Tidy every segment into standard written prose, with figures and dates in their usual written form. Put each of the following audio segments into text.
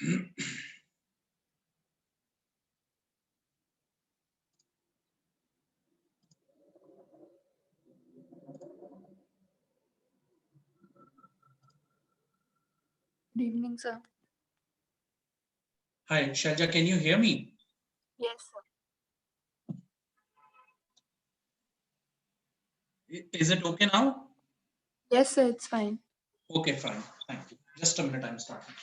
Good evening, sir. Hi, Shalja, can you hear me? Yes, sir. Is it okay now? Yes, sir, it's fine. Okay, fine. Thank you. Just a minute, I'm starting.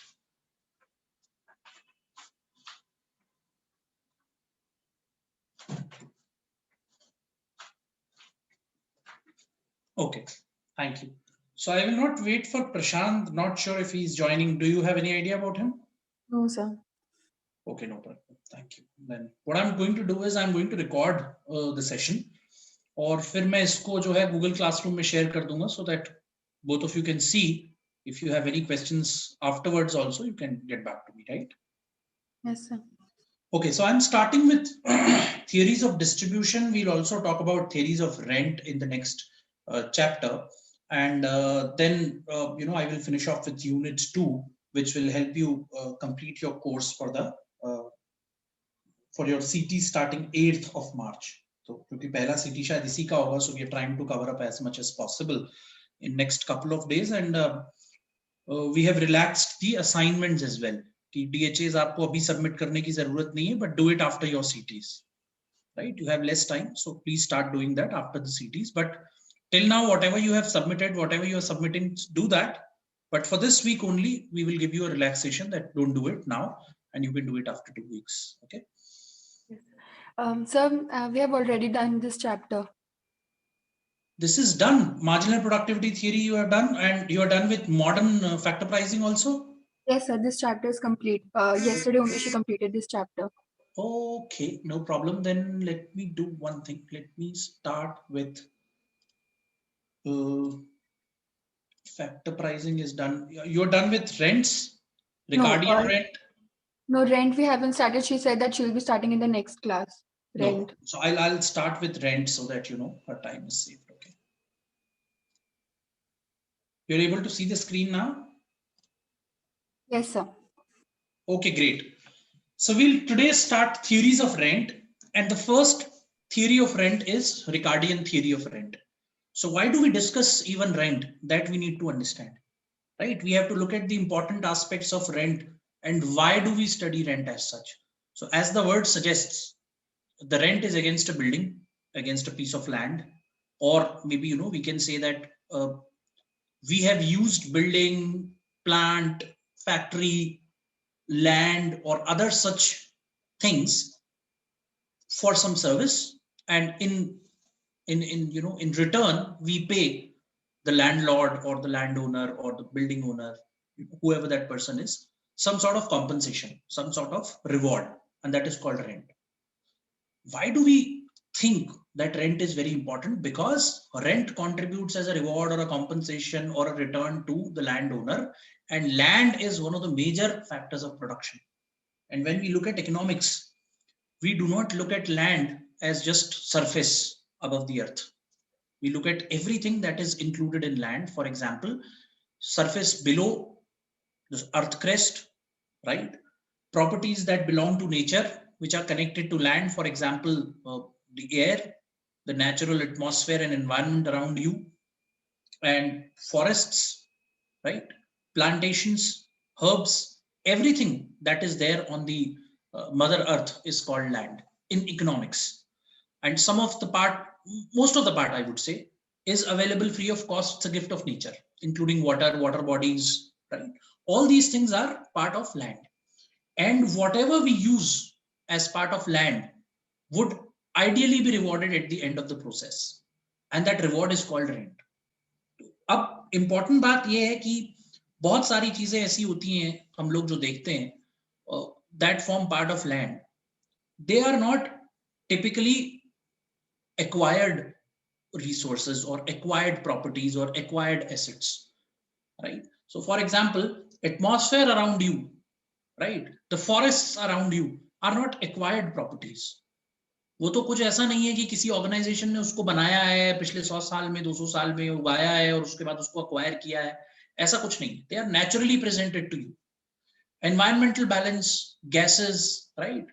Okay, thank you. So I will not wait for Prashant. Not sure if he's joining. Do you have any idea about him? No, sir. Okay, no problem. Thank you. Then what I'm going to do is I'm going to record the session और फिर मैं इसको जो है Google Classroom में share कर दूंगा so that both of you can see. If you have any questions afterwards also, you can get back to me, right? Yes, sir. Okay, so I'm starting with theories of distribution. We'll also talk about theories of rent in the next chapter. And then, I will finish off with unit 2, which will help you complete your course for your CT starting 8th of March. So, क्योंकि पहला CT शायद इसी का होगा, so we are trying to cover up as much as possible in next couple of days. And we have relaxed the assignments as well. DHAs आपको अभी submit करने की जरूरत नहीं है, but do it after your CTs, right? You have less time, so please start doing that after the CTs. But till now, whatever you have submitted, whatever you are submitting, do that. But for this week only, we will give you a relaxation that don't do it now, and you can do it after 2 weeks. Okay. Sir, we have already done this chapter. This is done. Marginal productivity theory you have done, and you are done with modern factor pricing also. Yes, sir. This chapter is complete. Yesterday only she completed this chapter. Okay, no problem. Then let me do one thing. Let me start with factor pricing is done. You're done with rents, Ricardian rent. No, rent we haven't started. She said that she'll be starting in the next class. Rent. No, so I'll start with rent so that her time is saved. Okay. You're able to see the screen now? Yes, sir. Okay, great. So we'll today start theories of rent, and the first theory of rent is Ricardian theory of rent. So why do we discuss even rent? That we need to understand, right? We have to look at the important aspects of rent and why do we study rent as such. So as the word suggests, the rent is against a building, against a piece of land, or maybe we can say that we have used building, plant, factory, land, or other such things for some service, and in return we pay the landlord or the landowner or the building owner, whoever that person is, some sort of compensation, some sort of reward, and that is called rent. Why do we think that rent is very important? Because rent contributes as a reward or a compensation or a return to the landowner, and land is one of the major factors of production. And when we look at economics, we do not look at land as just surface above the earth. We look at everything that is included in land. For example, surface below the earth crust, right? Properties that belong to nature, which are connected to land. For example, the air, the natural atmosphere and environment around you, and forests, right? Plantations, herbs, everything that is there on the Mother Earth is called land in economics. And most of the part, I would say, is available free of cost. It's a gift of nature, including water bodies, right? All these things are part of land. And whatever we use as part of land would ideally be rewarded at the end of the process. And that reward is called rent. अब important बात यह है कि बहुत सारी चीजें ऐसी होती हैं हम लोग जो देखते हैं that form part of land. They are not typically acquired resources or acquired properties or acquired assets, right? So for example, atmosphere around you, right, the forests around you are not acquired properties. वो तो कुछ ऐसा नहीं है कि किसी organisation ने उसको बनाया है पिछले 100 साल में 200 साल में उगाया है और उसके बाद उसको अक्वायर किया है, ऐसा कुछ नहीं. They are naturally presented to you. environmental balance, gases, right?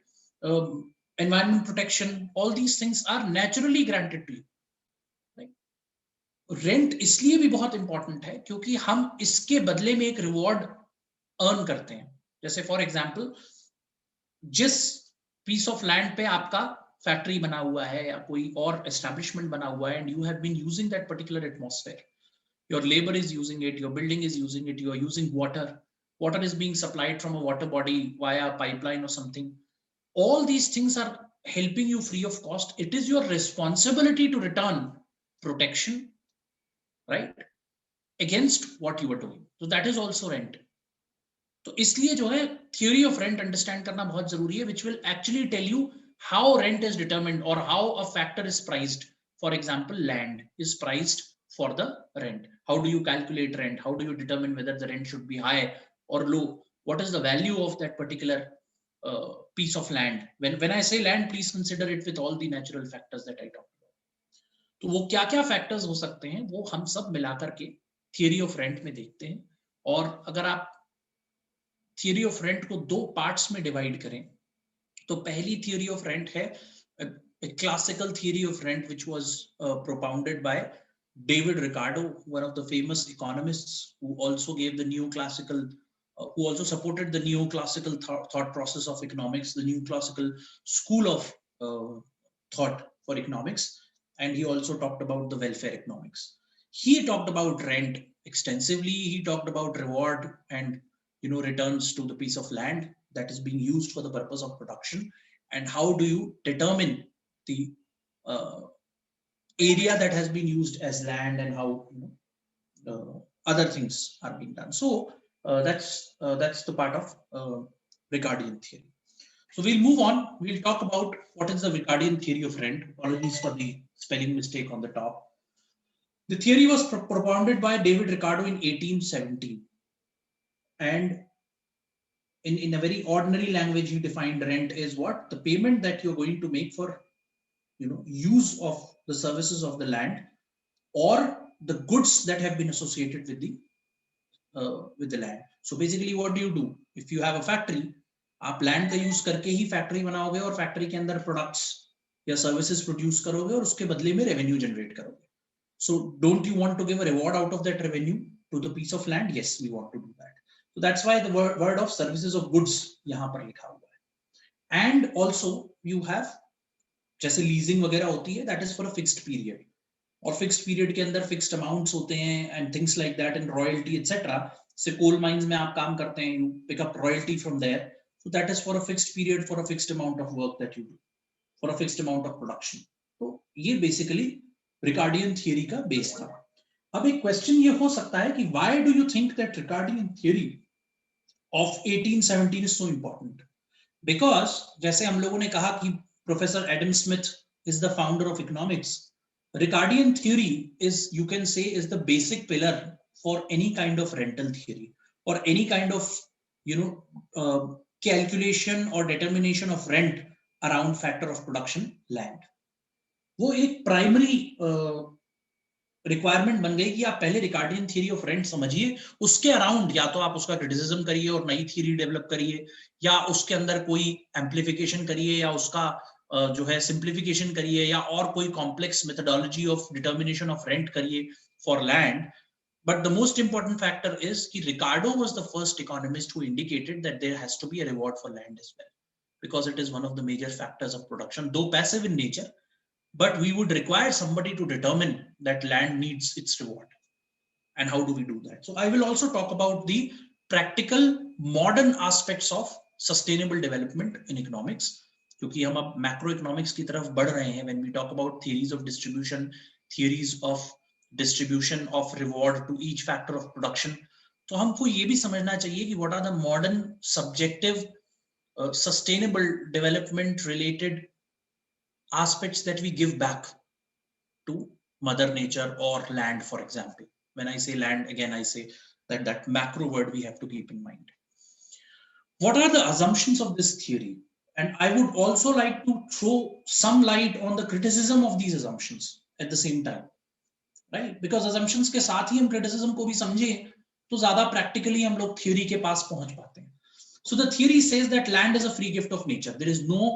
Environment protection, all these things are naturally granted to you. Rent इसलिए भी बहुत इंपॉर्टेंट है क्योंकि हम इसके बदले में एक रिवॉर्ड अर्न करते हैं. जैसे फॉर एग्जांपल, जिस पीस ऑफ लैंड पे आपका फैक्ट्री बना हुआ है या कोई और एस्टैब्लिशमेंट बना हुआ है, and you have been using that particular atmosphere, your labor is using it, your building is using it, you are using water is being supplied from a water body via a pipeline or something. All these things are helping you free of cost. It is your responsibility to return protection, right, against what you are doing. So that is also rent. तो इसलिए जो है theory of rent understand करना बहुत जरूरी है, which will actually tell you how rent is determined or how a factor is priced. For example, land is priced for the rent. How do you calculate rent? How do you determine whether the rent should be high or low? What is the value of that particular piece of land? When I say land, please consider it with all the natural factors that I talked about. तो वो क्या क्या factors हो सकते हैं वो हम सब मिलाकर के theory of rent में देखते हैं. और अगर आप थियरी ऑफ रेंट को दो पार्ट्स में डिवाइड करें तो पहली थियरी ऑफ रेंट है classical theory of rent which was propounded by David Ricardo, one of the famous economists who also gave the neoclassical who also supported the neoclassical thought process of economics, the neoclassical school of thought for economics, and he also talked about the welfare economics. He talked about rent extensively. He talked about reward and returns to the piece of land that is being used for the purpose of production, and how do you determine the area that has been used as land, and how other things are being done. So that's the part of Ricardian theory. So we'll move on. We'll talk about what is the Ricardian theory of rent. Apologies for the spelling mistake on the top. The theory was propounded by David Ricardo in 1817. And in a very ordinary language, he defined rent as what? The payment that you're going to make for use of the services of the land or the goods that have been associated with the land. So basically what do you do? If you have a factory, आप land का use करके ही factory बनाओगे और factory के अंदर products या services produce करोगे और उसके बदले में revenue generate करोगे. So don't you want to give a reward out of that revenue to the piece of land? Yes, we want to do that. So that's why the word of services of goods यहाँ पर लिखा हुआ है. And also you have जैसे leasing वगैरह होती है, that is for a fixed period. और fixed period के अंदर fixed amounts होते हैं and things like that, and royalty etc. से coal mines में आप काम करते हैं, you pick up royalty from there. So that is for a fixed period, for a fixed amount of work that you do, for a fixed amount of production. तो ये basically Ricardian theory का base था. अब एक question ये हो सकता है कि why do you think that Ricardian theory of 1817 is so important? Because जैसे हम लोगों ने कहा कि Professor Adam Smith is the founder of economics. Ricardian theory is, you can say, is the basic pillar for any kind of rental theory or any kind of calculation or determination of rent around factor of production land. वो एक primary requirement बन गई कि आप पहले Ricardian theory of rent समझिए, उसके around या तो आप उसका क्रिटिसिज्म करिए और नई थ्योरी डेवलप करिए, या उसके अंदर कोई एम्प्लीफिकेशन करिए, या उसका जो है सिंप्लीफिकेशन करिए, या और कोई complex methodology of determination of rent करिए for land. But the most important factor is that Ricardo was the first economist who indicated that there has to be a reward for land as well, because it is one of the major factors of production, though passive in nature. But we would require somebody to determine that land needs its reward. And how do we do that? So I will also talk about the practical modern aspects of sustainable development in economics, क्योंकि हम अब macroeconomics की तरफ बढ़ रहे हैं. When we talk about theories of distribution, theories of distribution of reward to each factor of production, तो हमको ये भी समझना चाहिए कि what are the modern subjective sustainable development related aspects that we give back to mother nature or land. For example, when I say land, again I say that macro word we have to keep in mind. What are the assumptions of this theory? And I would also like to throw some light on the criticism of these assumptions at the same time, right? Because assumptions के साथ ही हम criticism को भी समझे तो ज्यादा practically हम लोग theory के पास पहुंच पाते हैं. So the theory says that land is a free gift of nature. There is no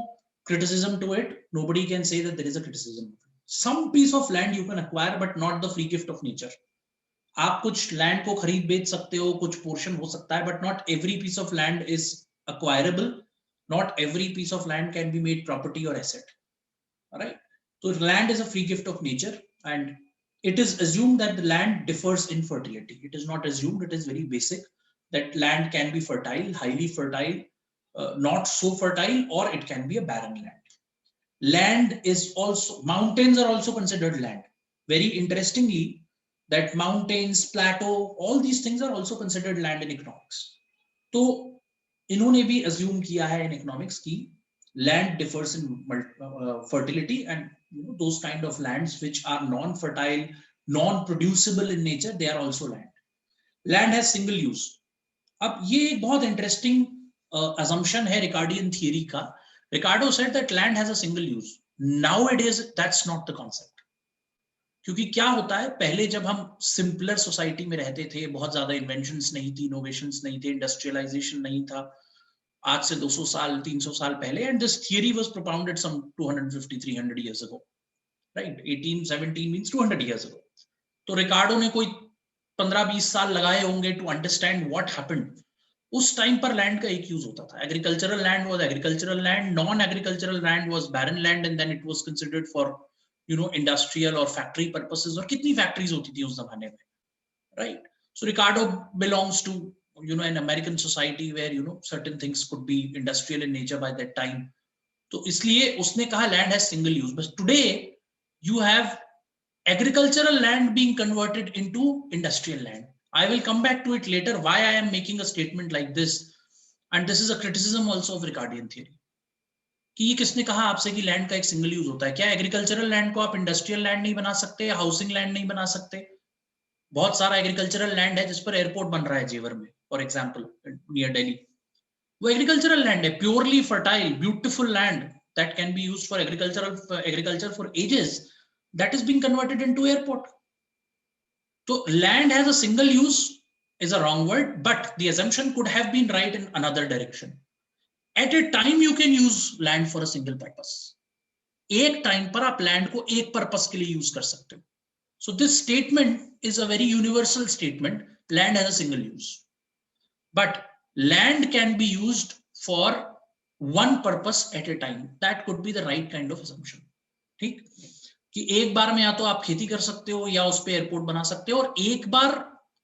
criticism to it. Nobody can say that there is a criticism. Some piece of land you can acquire, but not the free gift of nature. आप कुछ land को खरीद बेच सकते हो, कुछ portion हो सकता है, but not every piece of land is acquirable. Not every piece of land can be made property or asset. All right. So land is a free gift of nature, and it is assumed that the land differs in fertility. It is not assumed, it is very basic that land can be fertile, highly fertile, not so fertile, or it can be a barren land. Land is also, mountains are also considered land. Very interestingly, that mountains, plateau, all these things are also considered land in economics. तो इन्होंने भी assume किया है in economics की land differs in fertility, and those kind of lands which are non-fertile, non-producible in nature, they are also land. Land has single use. अब ये एक बहुत interesting assumption है Ricardian theory का. Ricardo said that land has a single use. Nowadays, that's not the concept. क्योंकि क्या होता है, पहले जब हम सिंपलर सोसाइटी में रहते थे, बहुत ज्यादा इन्वेंशंस नहीं थी, इनोवेशंस नहीं थे, इंडस्ट्रियलाइजेशन नहीं था, आज से 200 साल 300 साल पहले, and this theory was propounded some 250-300 years ago, right? 1817 means 200 years ago. तो रिकार्डो ने कोई 15-20 साल लगाए होंगे टू अंडरस्टैंड व्हाट हैपेंड. उस टाइम पर लैंड का एक यूज होता था. Agricultural land was agricultural land, non agricultural land was barren land, and then it was considered for industrial और फैक्ट्री पर्पसेस. और कितनी फैक्ट्रीज होती थी उस जमाने में, right? So Ricardo belongs to an American society where certain things could be industrial in nature by that time. तो इसलिए उसने कहा land has single use. But today you have agricultural land being converted into industrial land. I will come back to it later why I am making a statement like this, and this is a criticism also of Ricardian theory. कि ये किसने कहा आपसे कि land का एक single use होता है? क्या एग्रीकल्चरल लैंड को आप इंडस्ट्रियल लैंड नहीं बना सकते, हाउसिंग लैंड नहीं बना सकते? बहुत सारा एग्रीकल्चरल लैंड है जिस पर एयरपोर्ट बन रहा है जेवर में, फॉर एग्जांपल नियर दिल्ली. वो एग्रीकल्चरल लैंड है, purely fertile, beautiful land that can be used for agriculture for ages, that is being converted into airport. तो land has a single use is a wrong word, but the assumption could have been right in another direction. At a time you can use land for a single purpose. एक time पर आप land को एक purpose के लिए use कर सकते हो. So this statement is a very universal statement. Land has a single use, but land can be used for one purpose at a time. That could be the right kind of assumption. ठीक, कि एक बार में या तो आप खेती कर सकते हो या उस पे एयरपोर्ट बना सकते हो, और एक बार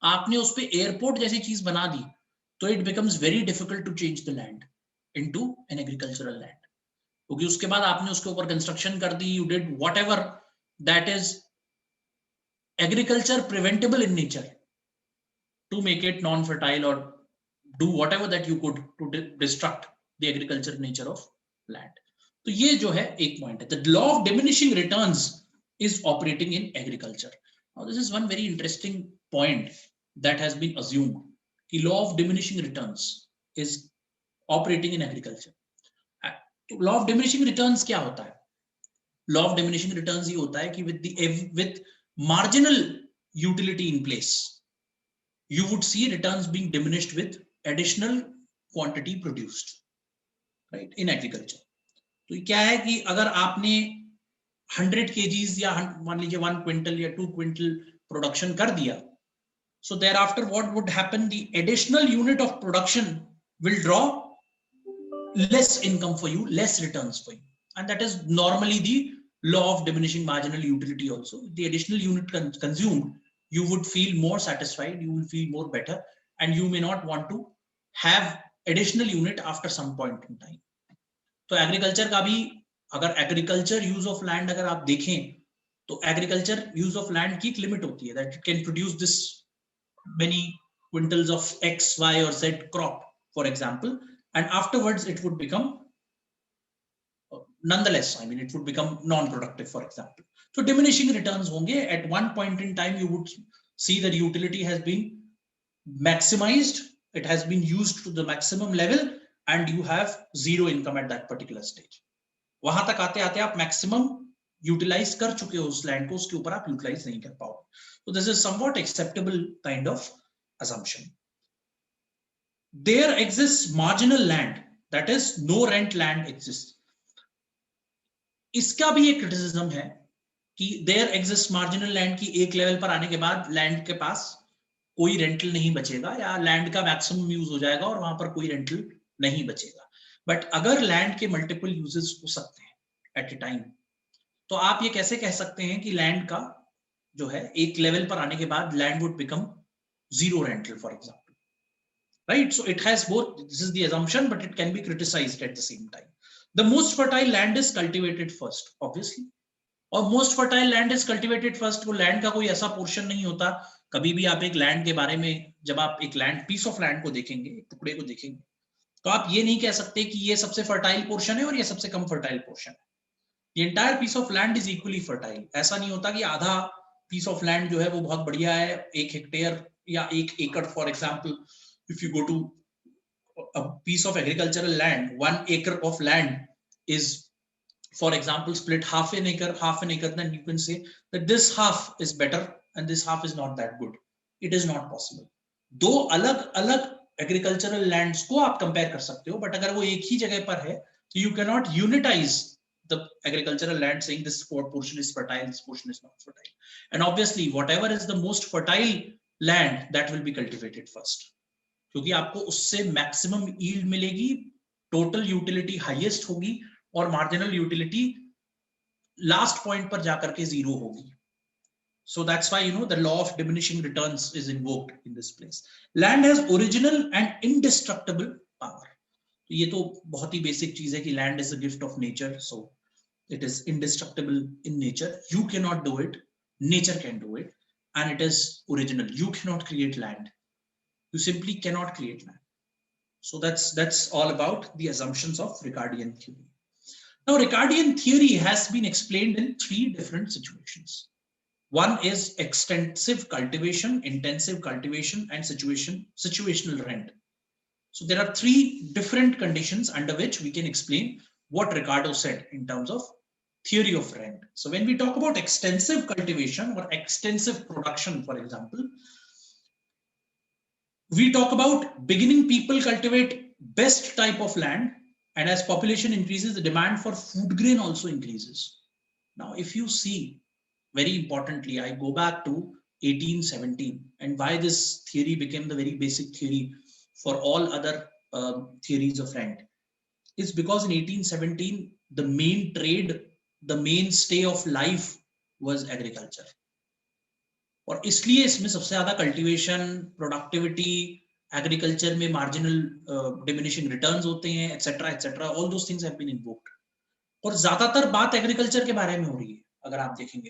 आपने उस पे एयरपोर्ट जैसी चीज बना दी तो it becomes very difficult to change the land into an agricultural land. क्योंकि उसके बाद आपने उसके ऊपर कंस्ट्रक्शन कर दी, you did whatever that is agriculture preventable in nature to make it non-fertile or do whatever that you could to destruct the agriculture nature of land. तो ये जो है एक पॉइंट है. The law of diminishing returns is operating in agriculture. Now this is one very interesting point that has been assumed कि law of diminishing returns is operating in agriculture. Law of diminishing returns क्या होता है? Law of diminishing returns ये होता है कि with marginal utility in place, you would see returns being diminished with additional quantity produced, right, in agriculture. तो क्या है कि अगर आपने 100 kgs या मान लीजिए 1 क्विंटल या 2 क्विंटल प्रोडक्शन कर दिया, so thereafter what would happen? The additional unit of production will draw less income for you, less returns for you, and that is normally the law of diminishing marginal utility also. The additional unit consumed, you would feel more satisfied, you will feel more better, and you may not want to have additional unit after some point in time. तो agriculture का भी, अगर agriculture use of land अगर आप देखें तो agriculture use of land की एक लिमिट होती है, that it can produce this many quintals of X Y और Z crop for example, and afterwards it would become nonetheless, I mean, it would become non-productive, for example. So diminishing returns honge. At one point in time you would see that utility has been maximized, it has been used to the maximum level, and you have zero income at that particular stage. वहां तक आते आते आप maximum utilize कर चुके हो उस land को, उसके ऊपर आप utilize नहीं कर पाओगे. So this is somewhat acceptable kind of assumption. there exists marginal land, that is no rent land exists. इसका भी एक क्रिटिसिज्म है कि देयर एग्जिस्ट मार्जिनल लैंड की एक लेवल पर आने के बाद लैंड के पास कोई रेंटल नहीं बचेगा या लैंड का मैक्सिमम यूज हो जाएगा और वहां पर कोई रेंटल नहीं बचेगा. बट अगर लैंड के मल्टीपल यूजेस हो सकते हैं एट ए टाइम, तो आप ये कैसे कह सकते हैं कि लैंड का जो है एक लेवल पर आने के बाद land would become zero rental for example, right? So it has both, this is the assumption, but it can be criticized at the same time. The most fertile land is cultivated first, obviously. और most fertile land is cultivated first. वो land का कोई ऐसा portion नहीं होता. कभी भी आप एक लैंड के बारे में, जब आप एक लैंड पीस ऑफ लैंड को देखेंगे, एक टुकड़े को देखेंगे, तो आप ये नहीं कह सकते कि ये सबसे फर्टाइल पोर्शन है और ये सबसे कम फर्टाइल पोर्शन है. The entire piece of land is equally fertile. ऐसा नहीं होता कि आधा piece of land जो है वो बहुत बढ़िया है, 1 हेक्टेयर या 1 एकड़ for example. If you go to a piece of agricultural land, 1 acre of land is, for example, split half an acre, then you can say that this half is better and this half is not that good. It is not possible. दो अलग अलग agricultural lands को आप compare कर सकते हो, but अगर वो एक ही जगह पर है, तो you cannot unitize the agricultural land saying this portion is fertile, this portion is not fertile. And obviously, whatever is the most fertile land, that will be cultivated first. क्योंकि आपको उससे मैक्सिमम यील्ड मिलेगी, total utility highest होगी और marginal utility last point पर जाकर के zero होगी. So that's why the law of diminishing returns is invoked in this place. Land has original and indestructible power. तो ये तो बहुत ही बेसिक चीज है कि land is a gift of nature, so it is indestructible in nature. You can not do it, nature can do it, and it is original. You can not create land. You simply cannot create land. So that's all about the assumptions of Ricardian theory. Now, Ricardian theory has been explained in 3 different situations. One is extensive cultivation, intensive cultivation, and situational rent. So there are 3 different conditions under which we can explain what Ricardo said in terms of theory of rent. So when we talk about extensive cultivation or extensive production, for example, we talk about beginning people cultivate best type of land, and as population increases, the demand for food grain also increases. Now, if you see, very importantly, I go back to 1817 and why this theory became the very basic theory for all other theories of rent is because in 1817, the main trade, the mainstay of life was agriculture. और इसलिए इसमें सबसे ज्यादा cultivation, productivity, agriculture में marginal diminishing returns होते हैं, etcetera etcetera, all those things have been invoked. और ज्यादातर बात एग्रीकल्चर के बारे में हो रही है अगर आप देखेंगे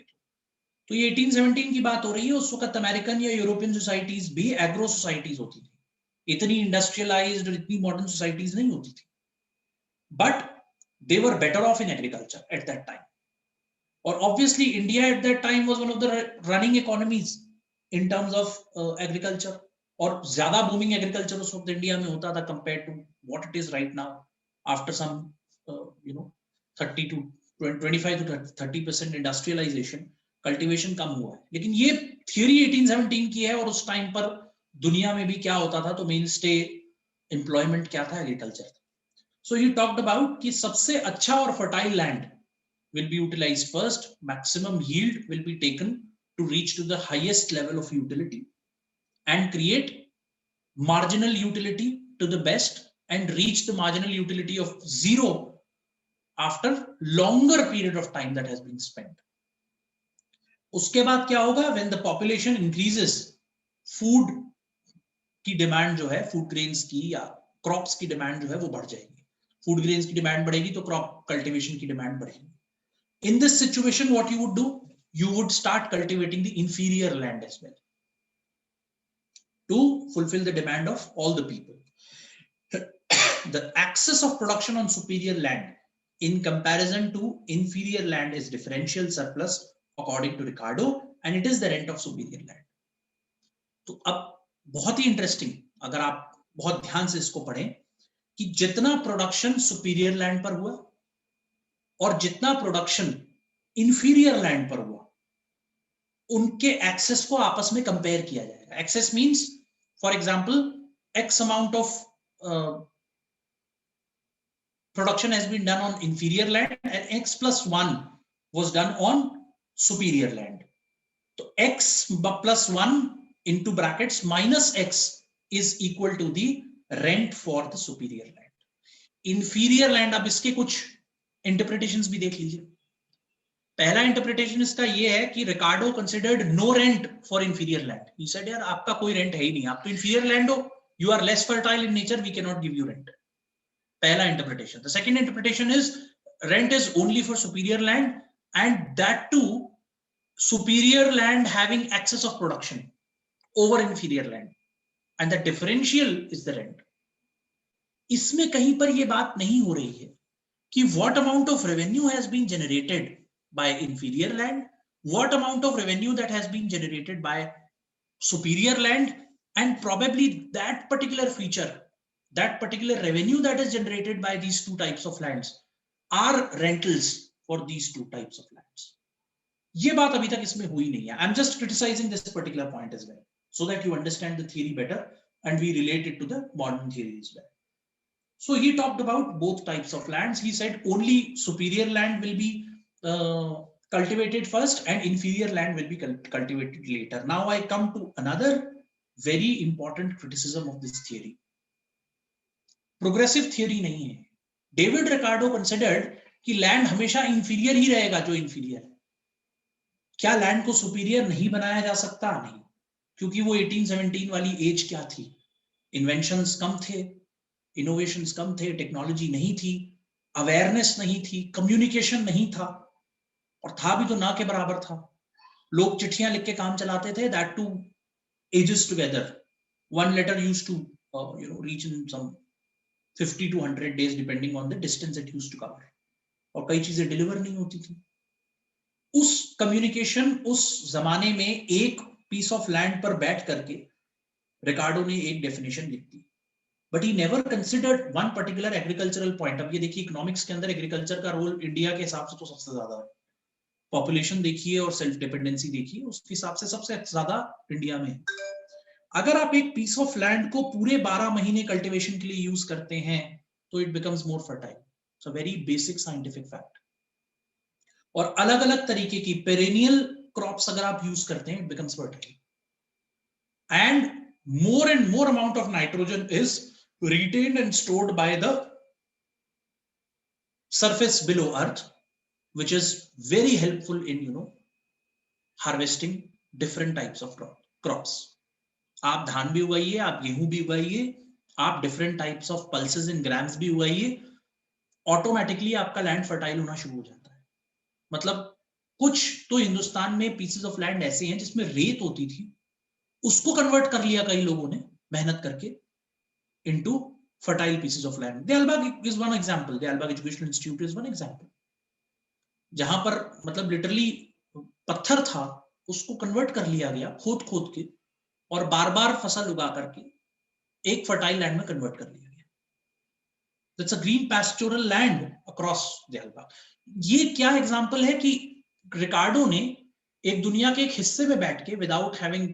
तो ये 1817 की बात हो रही है. उस वक्त अमेरिकन या यूरोपियन सोसाइटीज भी एग्रो सोसाइटीज होती थी, इतनी इंडस्ट्रियलाइज्ड और इतनी मॉडर्न सोसाइटीज नहीं होती थी, but they were better of in agriculture eight that time. Or obviously, India at that time was one of the running economies in terms of agriculture. और ज्यादा booming agriculture उस वक्त India में होता था compared to what it is right now. After some 30 to 25 to 30% industrialization, cultivation कम हुआ है. लेकिन ये theory 1817 की है और उस टाइम पर दुनिया में भी क्या होता था, तो mainstay employment क्या था, agriculture. So he talked about कि सबसे अच्छा और fertile land will be utilized first, maximum yield will be taken to reach to the highest level of utility and create marginal utility to the best and reach the marginal utility of zero after longer period of time that has been spent. उसके बाद क्या होगा, when the population increases, food की demand जो है, food grains की या crops की demand जो है वो बढ़ जाएगी. Food grains की demand बढ़ेगी तो crop cultivation की demand बढ़ेगी. In this situation, what you would do? You would start cultivating the inferior land as well to fulfill the demand of all the people. The access of production on superior land in comparison to inferior land is differential surplus according to Ricardo, and it is the rent of superior land. तो अब बहुत ही interesting, अगर आप बहुत ध्यान से इसको पढ़ें, कि जितना प्रोडक्शन सुपीरियर लैंड पर हुआ और जितना प्रोडक्शन इंफीरियर लैंड पर हुआ, उनके एक्सेस को आपस में कंपेयर किया जाएगा. Excess means for example X amount of production has been done on inferior land and x plus 1 was done on superior land. So x plus 1 into brackets minus x is equal to the rent for the superior land. Inferior land, अब इसके कुछ interpretations भी देख लीजिए. पहला interpretation इसका ये है कि Ricardo considered no rent for inferior land. He said यार आपका कोई रेंट है ही नहीं, आप तो इंफीरियर लैंड हो, you are less fertile in nature, we can not give you rent. पहला interpretation. The second interpretation is rent is only for superior land and that too superior land having excess of production over inferior land and the differential is the rent. इसमें कहीं पर यह बात नहीं हो रही है कि what amount of revenue has been generated by inferior land, what amount of revenue that has been generated by superior land, and probably that particular feature, that particular revenue that is generated by these two types of lands are rentals for these two types of lands. ये बात अभी तक इसमें हुई नहीं है. I'm just criticizing this particular point as well so that you understand the theory better and we relate it to the modern theory as well. So he talked about both types of lands. He said only superior land will be cultivated first and inferior land will be cultivated later. Now I come to another very important criticism of this theory. Progressive theory नहीं है. David Ricardo considered कि land हमेशा inferior ही रहेगा जो inferior है. क्या land को superior नहीं बनाया जा सकता? नहीं, क्योंकि वो 1817 वाली एज क्या थी, इन्वेंशंस कम थे, इनोवेशंस कम थे, टेक्नोलॉजी नहीं थी, अवेयरनेस नहीं थी, कम्युनिकेशन नहीं था, और था भी तो ना के बराबर था. लोग चिट्ठियां लिख के काम चलाते थे, that to ages together. One letter used to reach in some 50 to 100 days depending on the distance it used to cover, और कई चीजें डिलीवर नहीं होती थी. उस कम्युनिकेशन, उस जमाने में एक पीस ऑफ लैंड पर बैठ करके रिकार्डो ने एक डेफिनेशन लिख दी. But he never considered one particular agricultural point. अब ये देखिए, इकोनॉमिक्स के अंदर एग्रीकल्चर का रोल इंडिया के हिसाब से तो सबसे ज्यादा है. पॉपुलेशन देखिए और सेल्फ डिपेंडेंसी देखिए, उसके हिसाब से सबसे ज्यादा इंडिया में. अगर आप एक पीस ऑफ लैंड को पूरे 12 महीने कल्टीवेशन के लिए यूज करते हैं तो it becomes more fertile. It's a very basic scientific fact. और अलग अलग तरीके की पेरेनियल क्रॉप्स अगर आप यूज करते हैं, it becomes fertile. And more amount of nitrogen is retained and stored by the surface below earth, which is very helpful in harvesting different types of crops. आप धान भी उगाइए, आप गेहूं भी उगाइए, आप different types of pulses in grams भी उगाइए, automatically आपका land fertile होना शुरू हो जाता है. मतलब कुछ तो हिंदुस्तान में पीसेस ऑफ लैंड ऐसे हैं जिसमें रेत होती थी, उसको कन्वर्ट कर लिया कई लोगों ने मेहनत करके into fertile pieces of land. Diyalbagh is one example. Diyalbagh Educational Institute is one example. जहां पर मतलब लिटरली पत्थर था, उसको कन्वर्ट कर लिया गया खोद खोद के, और बार बार फसल उगा करके एक फर्टाइल लैंड में कन्वर्ट कर लिया गया. That's a green pastoral land across Diyalbagh. ये क्या एग्जाम्पल है कि रिकार्डो ने एक दुनिया के एक हिस्से में बैठ के without having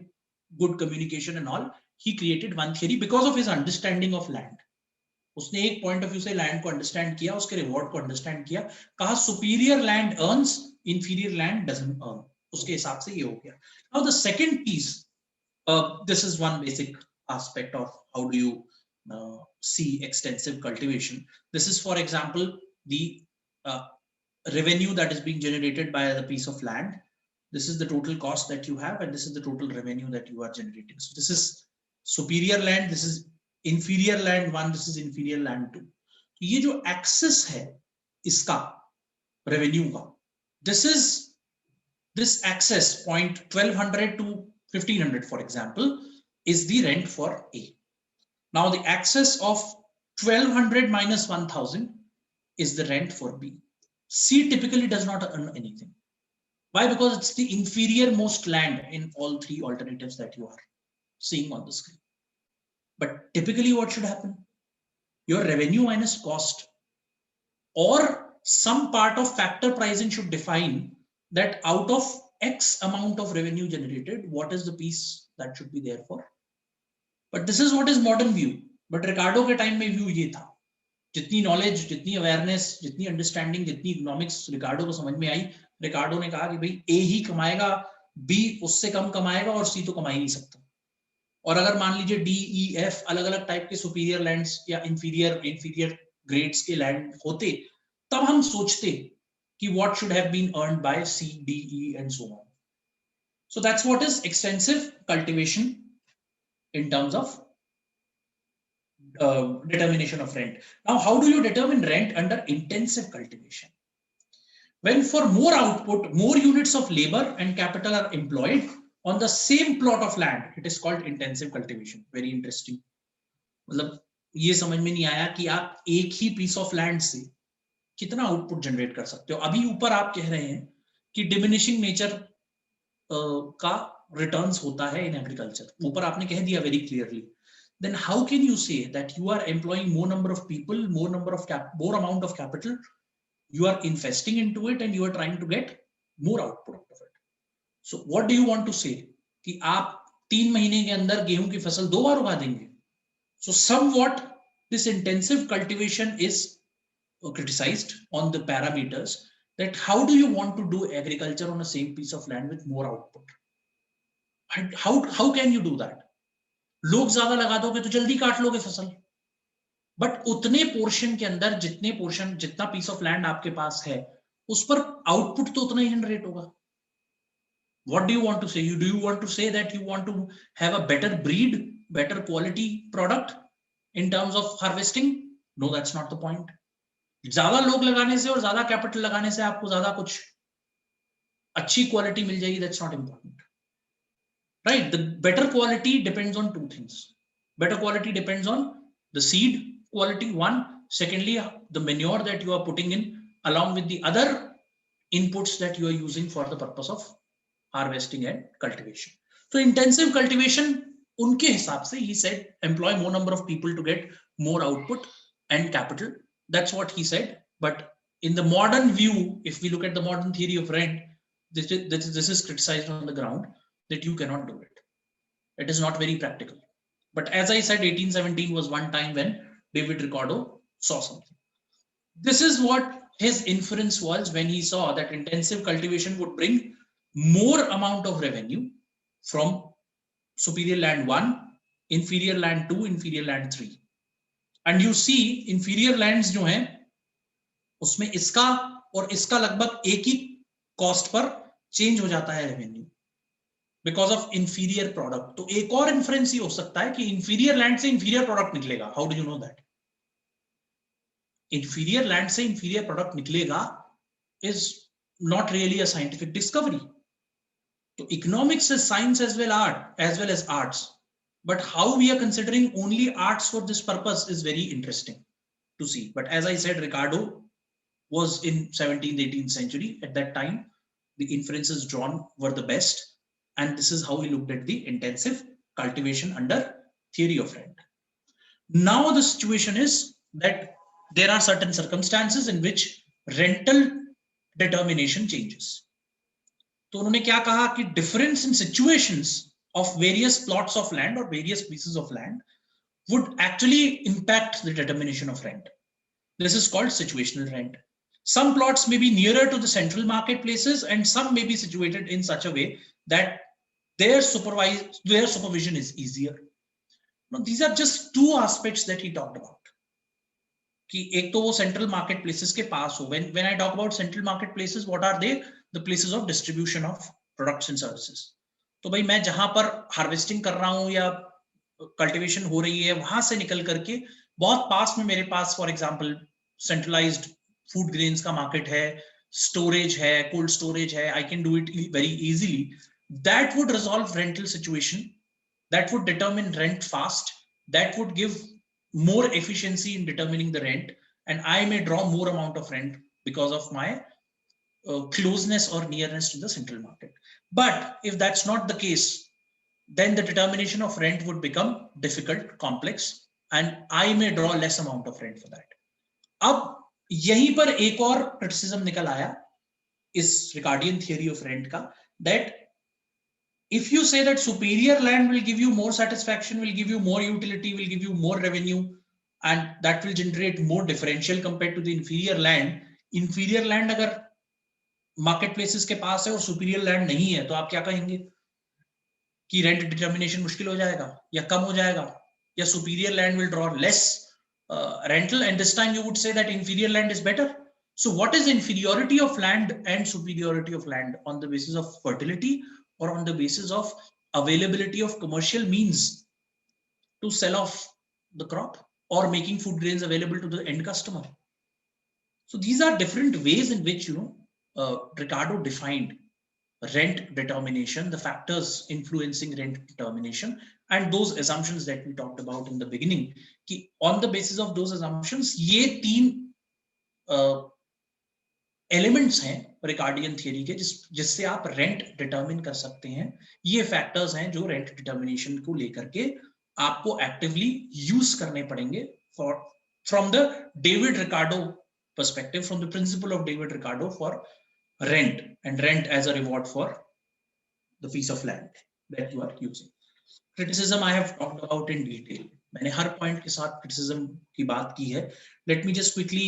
good communication and all, he created one theory because of his understanding of land. उसने एक पॉइंट ऑफ व्यू से लैंड को अंडरस्टैंड किया, उसके रिवॉर्ड को अंडरस्टैंड किया, कहा superior land earns, inferior land doesn't earn. उसके हिसाब से ये हो गया. Now the second piece, this is one basic aspect of how do you see extensive cultivation. This is, for example, the revenue that is being generated by the piece of land. This is the total cost that you have, and this is the total revenue that you are generating. So this is superior land, this is inferior land 1, this is inferior land 2. ये जो access है इसका revenue का, this access point 1200 to 1500 for example is the rent for A. Now the access of 1200 minus 1000 is the rent for B. C typically does not earn anything. Why? Because it's the inferior most land in all three alternatives that you are seeing on the screen. But typically what should happen? Your revenue minus cost or some part of factor pricing should define that out of X amount of revenue generated, what is the piece that should be there for? But this is what is modern view. But Ricardo के time में view ये था, जितनी knowledge, जितनी awareness, जितनी understanding, जितनी economics रिकार्डो को समझ में आई, रिकार्डो ने कहा कि भाई ए ही कमाएगा, बी उससे कम कमाएगा और सी तो कमा ही नहीं सकता। और अगर मान लीजिए डी ई एफ अलग अलग टाइप के सुपीरियर लैंड्स या इंफीरियर ग्रेड्स के लैंड होते, तब हम सोचते कि what should have been earned by C D E and so on. So that's what is extensive cultivation in terms of determination of rent. Now, how do you determine rent under intensive cultivation? When for more output, more units of labor and capital are employed on the same plot of land, it is called intensive cultivation. Very interesting. मतलब ये समझ में नहीं आया कि आप एक ही piece of land से कितना आउटपुट जनरेट कर सकते हो। अभी ऊपर आप कह रहे हैं कि डिमिनिशिंग नेचर का रिटर्न्स होता है इन एग्रीकल्चर, ऊपर आपने कह दिया very clearly. then how can you say that you are employing more number of people, more amount of capital, you are investing into it and you are trying to get more output out of it? So what do you want to say कि आप 3 महीने के अंदर गेहूं की फसल 2 बार उगा देंगे? So somewhat this intensive cultivation is criticized on the parameters that how do you want to do agriculture on a same piece of land with more output? How can you do that? लोग ज्यादा लगा दोगे तो जल्दी काट लोगे फसल, but उतने पोर्शन के अंदर जितना पीस ऑफ लैंड आपके पास है उस पर आउटपुट तो उतना ही जनरेट होगा। What do you want to say? Do you want to say that you want to have a better breed, better quality product in terms of harvesting? No, that's not the point. ज्यादा लोग लगाने से और ज्यादा capital लगाने से आपको ज्यादा कुछ अच्छी क्वालिटी मिल जाएगी, that's not important. Right? The better quality depends on 2 things. Better quality depends on the seed quality, one. Secondly, the manure that you are putting in along with the other inputs that you are using for the purpose of harvesting and cultivation. So intensive cultivation, unke hisab se, he said, employ more number of people to get more output and capital. That's what he said. But in the modern view, if we look at the modern theory of rent, this is criticized on the ground that you cannot do it. It is not very practical. But as I said, 1817 was one time when David Ricardo saw something. This is what his inference was when he saw that intensive cultivation would bring more amount of revenue from superior land 1, inferior land 2, inferior land 3. And you see inferior lands जो हैं उसमें इसका और इसका लगभग एक ही cost per change हो जाता है revenue because of inferior product. तो एक और इन्फ्रेंस ही हो सकता है कि इंफीरियर लैंड से इंफीरियर प्रोडक्ट निकलेगा। How do you know that? Inferior land से इंफीरियर प्रोडक्ट निकलेगा is not really a scientific discovery. तो economics is science as well as arts, but how we are considering only arts for this purpose is very interesting to see. But as I said, Ricardo was in 17th 18th century. At that time the inferences drawn were the best, and this is how we looked at the intensive cultivation under theory of rent. Now the situation is that there are certain circumstances in which rental determination changes. तो उन्होंने क्या कहा कि difference in situations of various plots of land or various pieces of land would actually impact the determination of rent. This is called situational rent. Some plots may be nearer to the central marketplaces and some may be situated in such a way that their supervision is easier. Now, these are just 2 aspects that he talked about. कि एक तो वो central marketplaces के पास हो. When I talk about central marketplaces, what are they? The places of distribution of products and services. तो भाई मैं जहां पर हार्वेस्टिंग कर रहा हूं या कल्टीवेशन हो रही है वहां से निकल करके बहुत पास में मेरे पास for example centralised food grains का मार्केट है, स्टोरेज है, कोल्ड स्टोरेज है, I can do it very easily. That would resolve rental situation, that would determine rent fast, that would give more efficiency in determining the rent, and I may draw more amount of rent because of my closeness or nearness to the central market. But if that's not the case, then the determination of rent would become difficult, complex, and I may draw less amount of rent for that. अब यहीं पर एक और criticism निकल आया इस Ricardian theory of rent का, that if you say that superior land will give you more satisfaction, will give you more utility, will give you more revenue, and that will generate more differential compared to the inferior land अगर market places के पास है और superior land नहीं है, तो आप क्या कहेंगे कि रेंट डिटर्मिनेशन मुश्किल हो जाएगा या कम हो जाएगा, या superior land will draw less rental, and this time you would say that inferior land is better. So what is inferiority of land and superiority of land? On the basis of fertility or on the basis of availability of commercial means to sell off the crop or making food grains available to the end customer? So these are different ways in which, Ricardo defined rent determination, the factors influencing rent determination, and those assumptions that we talked about in the beginning. कि on the basis of those assumptions, ये तीन elements हैं Ricardian theory के जिससे आप rent determine कर सकते हैं. ये फैक्टर्स हैं जो रेंट डिटर्मिनेशन को लेकर के आपको एक्टिवली यूज करने पड़ेंगे from the David Ricardo perspective, from the principle of David Ricardo for rent, and rent as a reward for the piece of land that you are using. Criticism I have talked about in detail. मैंने हर point के साथ criticism की बात की है. Let me just quickly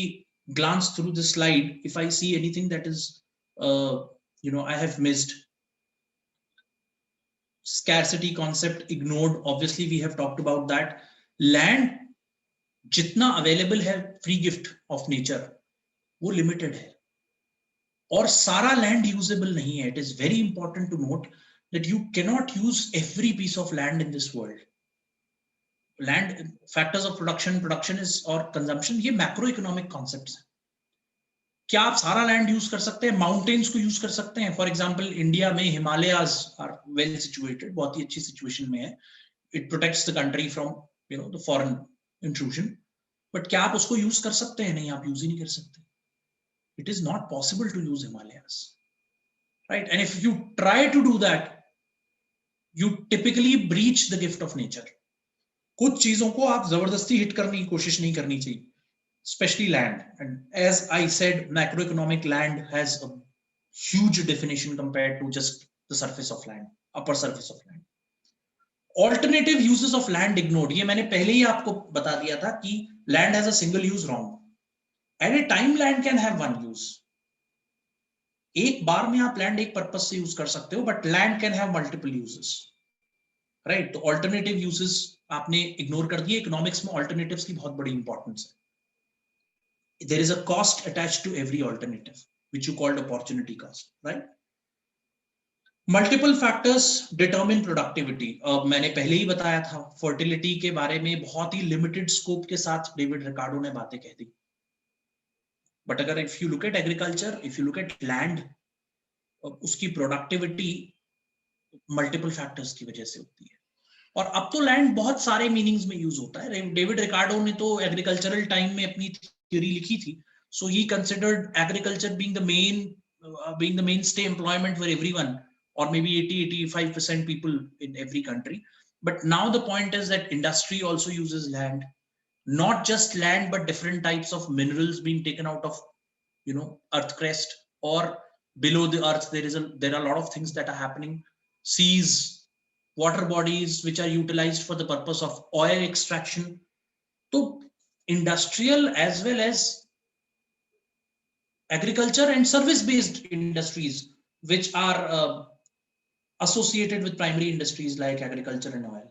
glance through this slide. If I see anything that is, I have missed. Scarcity concept ignored. Obviously, we have talked about that. Land जितना available है free gift of nature वो limited है और सारा land usable नहीं है. It is very important to note that you cannot use every piece of land in this world. Land factors of production is और consumption, ये macro economic concepts हैं. क्या आप सारा लैंड यूज कर सकते हैं? माउंटेन्स को यूज कर सकते हैं. फॉर एग्जाम्पल इंडिया में हिमालयाज आर वेल सिचुएटेड, बहुत ही अच्छी सिचुएशन में है. It protects the country from the foreign intrusion, but क्या आप उसको यूज कर सकते हैं? नहीं, आप यूज ही नहीं कर सकते. It is not possible to use Himalayas, right? And if you try to do that, you typically breach the gift of nature. कुछ चीजों को आप जबरदस्ती हिट करने की कोशिश नहीं करनी चाहिए, especially land. And as I said, macroeconomic land has a huge definition compared to just the surface of land, upper surface of land. Alternative uses of land ignored. ये मैंने पहले ही आपको बता दिया था कि land has a single use, wrong. At a time land can have one use. एक बार में आप land एक पर्पस से यूज कर सकते हो, but land can have multiple uses, right? तो alternative uses आपने इग्नोर कर दिए. इकोनॉमिक्स में alternatives की बहुत बड़ी इंपॉर्टेंस है. There is a cost attached to every alternative, which you called opportunity cost, right? Multiple factors determine productivity. मैंने पहले ही बताया था, फर्टिलिटी के बारे में बहुत ही लिमिटेड स्कोप के साथ डेविड रिकार्डो ने बातें कह दी. बट अगर if you look at agriculture, if you look at land, उसकी प्रोडक्टिविटी मल्टीपल फैक्टर्स की वजह से होती है. और अब तो लैंड बहुत सारे मीनिंग्स में यूज होता है. डेविड रिकार्डो ने तो एग्रीकल्चरल टाइम में अपनी थ्योरी लिखी थी. So he considered agriculture being the mainstay employment for everyone, or maybe 80-85% people in every country. But now the point is that industry also uses land, not just land, but different types of minerals being taken out of, earth crust or below the earth. There are a lot of things that are happening. Seas, water bodies, which are utilized for the purpose of oil extraction. So industrial as well as agriculture and service-based industries, which are associated with primary industries like agriculture and oil.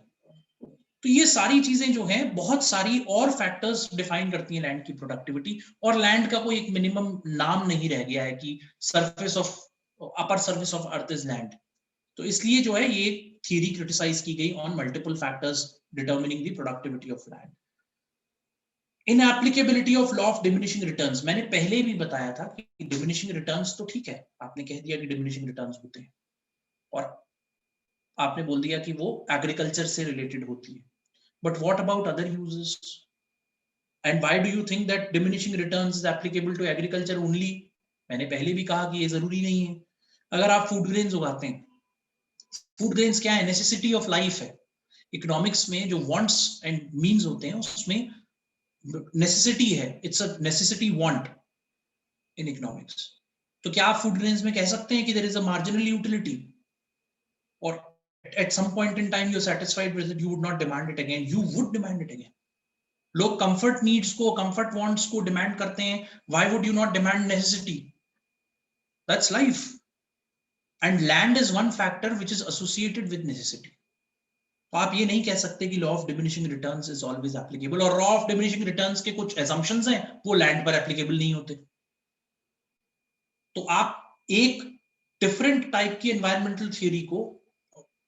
तो ये सारी चीजें जो हैं, बहुत सारी और factors define करती हैं लैंड की प्रोडक्टिविटी. और लैंड का कोई एक मिनिमम नाम नहीं रह गया है कि surface of upper surface of earth is land. तो इसलिए जो है ये थ्योरी क्रिटिसाइज की गई on multiple factors determining the productivity of land. In applicability of law of diminishing returns, मैंने पहले भी बताया था कि डिमिनिशिंग रिटर्न्स तो ठीक है, आपने कह दिया कि डिमिनिशिंग रिटर्न्स होते हैं और आपने बोल दिया कि वो एग्रीकल्चर से रिलेटेड होती है. But what about other uses? And why do you think that diminishing returns is applicable to agriculture only? मैंने पहले भी कहा कि ये जरूरी नहीं है. अगर आप फूड ग्रेन्स उगाते हैं, फूड ग्रेन्स क्या है? नेसेसिटी ऑफ लाइफ है. इकोनॉमिक्स में जो वांट्स एंड मीन्स होते हैं उसमें नेसेसिटी है. It's a necessity want in economics. तो क्या आप फूड ग्रेन्स में कह सकते हैं कि there is a marginal utility? और at some point in time you're satisfied with it, you would not demand it again. You would demand it again. लोग comfort needs को, comfort wants को demand करते हैं. Why would you not demand necessity? That's life. And land is one factor which is associated with necessity. तो आप ये नहीं कह सकते कि law of diminishing returns is always applicable, और लॉ ऑफ डिमिनिशिंग रिटर्न्स के कुछ assumptions हैं वो लैंड पर एप्लीकेबल नहीं होते. तो आप एक डिफरेंट टाइप की एनवायरमेंटल थियरी को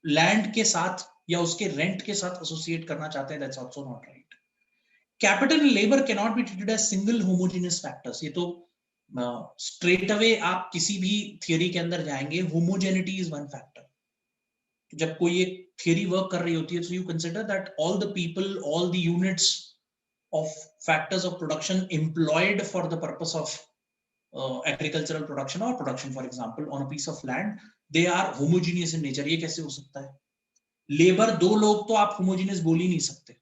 लैंड के साथ या उसके रेंट के साथ एसोसिएट करना चाहते हैं. That's also not right. Capital and labour cannot be treated as single homogeneous factors. ये तो स्ट्रेट अवे आप किसी भी थियरी के अंदर जाएंगे, होमोजेनिटी इज वन फैक्टर. जब कोई एक थियरी वर्क कर रही होती है, so you consider that all the people, all the units of factors of production employed for the purpose of agricultural production or production, for example, on a piece of land, they are homogeneous in nature. ये कैसे हो सकता है? Labour दो लोग तो आप homogeneous बोल ही नहीं सकते.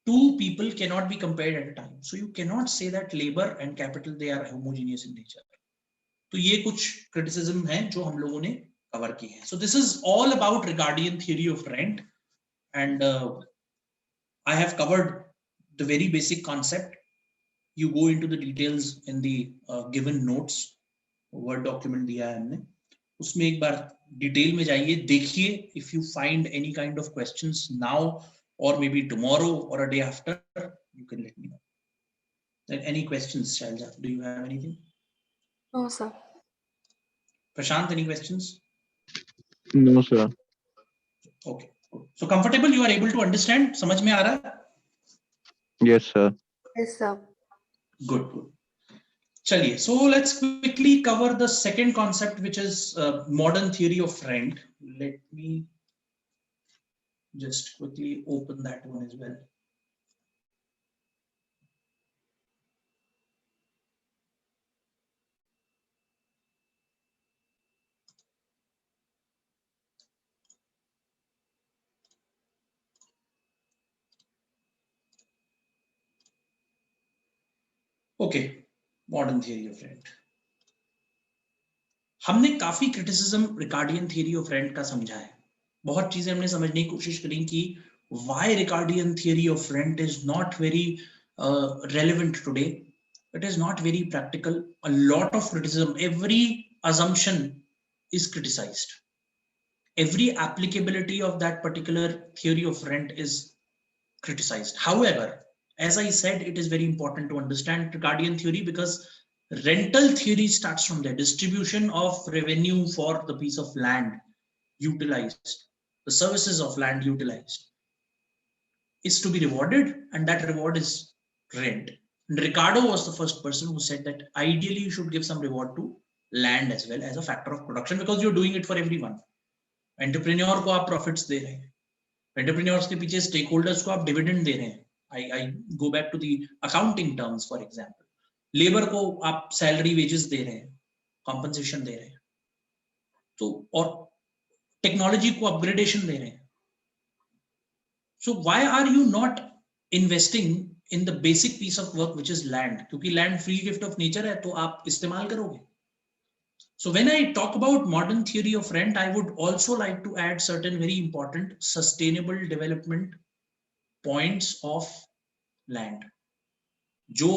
Two people cannot be compared at a time, so you cannot say that labor and capital they are homogeneous in nature. तो ये कुछ criticism है जो हम लोगों ने cover की है. So this is all about Ricardian theory of rent, and I have covered the very basic concept. You go into the details in the given notes. Word document दिया है हमने, उसमें एक बार डिटेल में जाइए, देखिए. If you find any kind of questions now or maybe tomorrow or a day after, you can let me know. Then any questions, Shailja? Do you have anything? No, sir. Prashant, any questions? No, sir. Okay. So comfortable, you are able to understand? समझ में आ रहा है? Yes, sir. Yes, sir. Good, good. चलिए, so let's quickly cover the second concept, which is modern theory of rent. Let me just quickly open that one as well. Okay, modern theory of rent. हमने काफी criticism Ricardian theory of rent का समझा है. बहुत चीजें हमने समझने की कोशिश करी कि why Ricardian theory of rent is not very relevant today. It is not very practical. A lot of criticism, every assumption is criticized. Every applicability of that particular theory of rent is criticized. However, as I said, it is very important to understand Ricardian theory because rental theory starts from the distribution of revenue for the piece of land utilized, the services of land utilized is to be rewarded, and that reward is rent. And Ricardo was the first person who said that ideally you should give some reward to land as well as a factor of production because you're doing it for everyone. Entrepreneur को आप profits दे रहे हैं, entrepreneurs के पीछे stakeholders को आप dividend दे रहे हैं. I go back to the accounting terms, for example. Labor को आप salary wages दे रहे हैं, compensation दे रहे हैं. तो और technology को upgradation दे रहे हैं. So why are you not investing in the basic piece of work which is land? क्योंकि land free gift of nature है, तो आप इस्तेमाल करोगे. So when I talk about modern theory of rent, I would also like to add certain very important sustainable development points of land, जो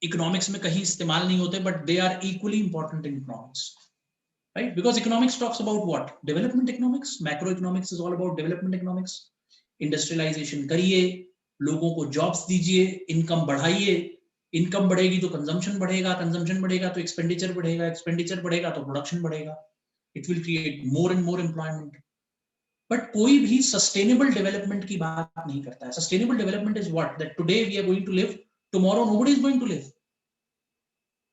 economics में कहीं इस्तेमाल नहीं होते, but they are equally important in economics, right? Because economics talks about what? Development economics. Macroeconomics is all about development economics. Industrialisation करिए, लोगों को jobs दीजिए, इनकम बढ़ाइए, इनकम बढ़ेगी तो कंजम्पशन बढ़ेगा, कंजम्पशन बढ़ेगा तो एक्सपेंडिचर बढ़ेगा, एक्सपेंडिचर बढ़ेगा तो प्रोडक्शन बढ़ेगा. It will create more and more employment. But कोई भी सस्टेनेबल डेवलपमेंट की बात नहीं करता है. Sustainable development is what? That today we are going to live, tomorrow nobody is going to live.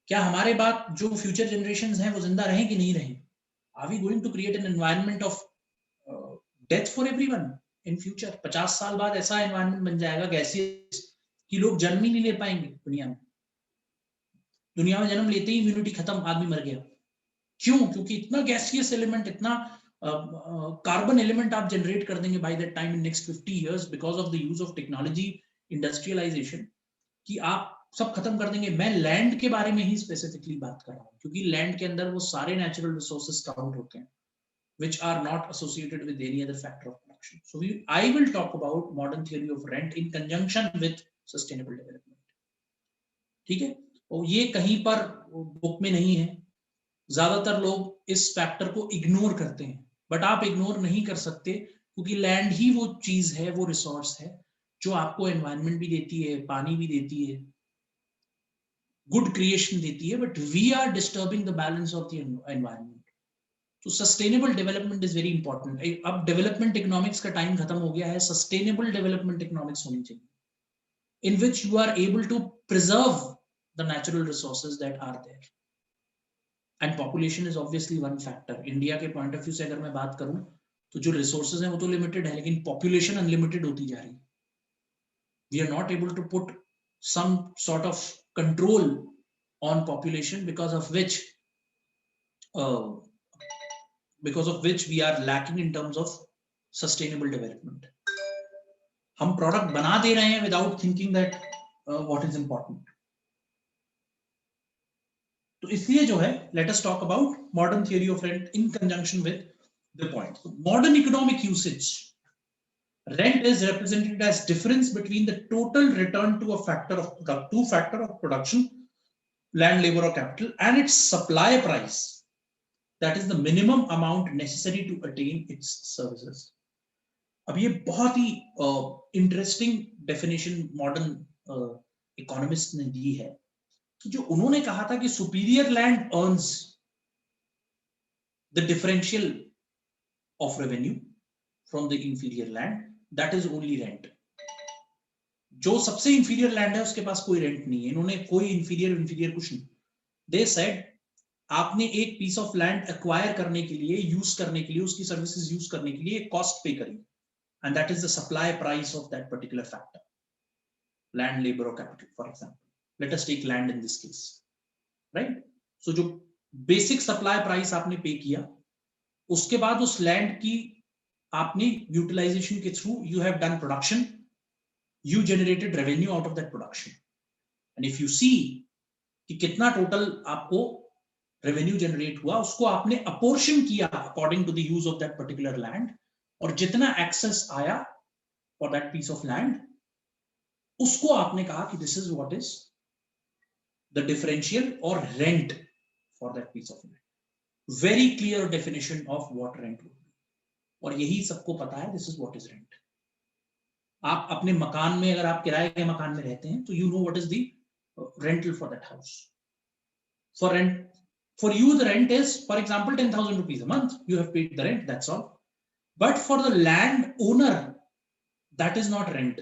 क्या हमारे बाद जो फ्यूचर जनरेशंस हैं वो जिंदा रहें कि नहीं रहें? Are we going to create an environment of death for everyone in future? 50 साल बाद ऐसा एनवायरनमेंट बन जाएगा गैसियस कि लोग जन्म ही नहीं ले पाएंगे दुनिया में. दुनिया में जन्म लेते ही इम्यूनिटी खत्म, आदमी मर गया. क्यों? क्योंकि इतना गैसियस एलिमेंट, इतना कार्बन एलिमेंट आप जनरेट कर देंगे by that time in next 50 years because of the use of technology, industrialisation, कि आप सब खत्म कर देंगे. मैं लैंड के बारे में ही स्पेसिफिकली बात कर रहा हूँ क्योंकि लैंड के अंदर वो सारे नेचुरल रिसोर्सेस काउंट होते हैं. which are not associated with any other factor of production. So I will talk about modern theory of rent in conjunction with sustainable development. ठीक है, और ये कहीं पर बुक में नहीं है, ज्यादातर लोग इस फैक्टर को इग्नोर करते हैं, बट आप इग्नोर नहीं कर सकते क्योंकि लैंड ही वो चीज है, वो रिसोर्स है जो आपको एनवायरनमेंट भी देती है, पानी भी देती है, गुड क्रिएशन देती है, but we are disturbing the balance of the environment. तो sustainable development is very important. अब डेवलपमेंट इकोनॉमिक्स का टाइम खत्म हो गया है, सस्टेनेबल डेवलपमेंट इकोनॉमिक्स होनी चाहिए, in which you are able to preserve the natural resources that are there. And population is obviously one factor. India के point of view से अगर मैं बात करूं तो जो resources हैं वो तो limited है, लेकिन population unlimited होती जा रही. We are not able to put some sort of control on population because of which we are lacking in terms of sustainable development. हम प्रोडक्ट बना दे रहे हैं without thinking that what is important. तो इसलिए जो है, let us talk about modern theory of rent in conjunction with the point. Modern economic usage, rent is represented as difference between the total return to a factor of production, land, labour और capital, and its supply price, that is the minimum amount necessary to attain its services. अब ये बहुत ही interesting definition modern economist ने दी है कि जो उन्होंने कहा था कि superior land earns the differential of revenue from the inferior land, that is only rent. जो सबसे इंफीरियर लैंड है उसके पास कोई रेंट नहीं है. इन्होंने कोई इंफीरियर कुछ नहीं. दे सेड आपने एक पीस ऑफ लैंड एक्वायर करने के लिए, यूज करने के लिए, उसकी सर्विसेज यूज करने के लिए कॉस्ट पे करी, and that is the supply price of that particular factor, land, labor or capital. For example, let us take land in this case, right? So जो basic supply price आपने पे किया, उसके बाद उस land की आपने utilization के through you have done production, you generated revenue out of that production, and if you see कि कितना total आपको revenue generate हुआ, उसको आपने apportion किया according to the use of that particular land, और जितना एक्सेस आया for that piece of land, उसको आपने कहा कि this is what is the differential और rent for that piece of land. Very clear definition of what rent would be, और यही सबको पता है, this is what is rent. आप अपने मकान में, अगर आप किराए के मकान में रहते हैं तो you know what is the rental for that house. For rent, for you the rent is, for example, 10,000 rupees a month. You have paid the rent, that's all. But for the land owner, that is not rent.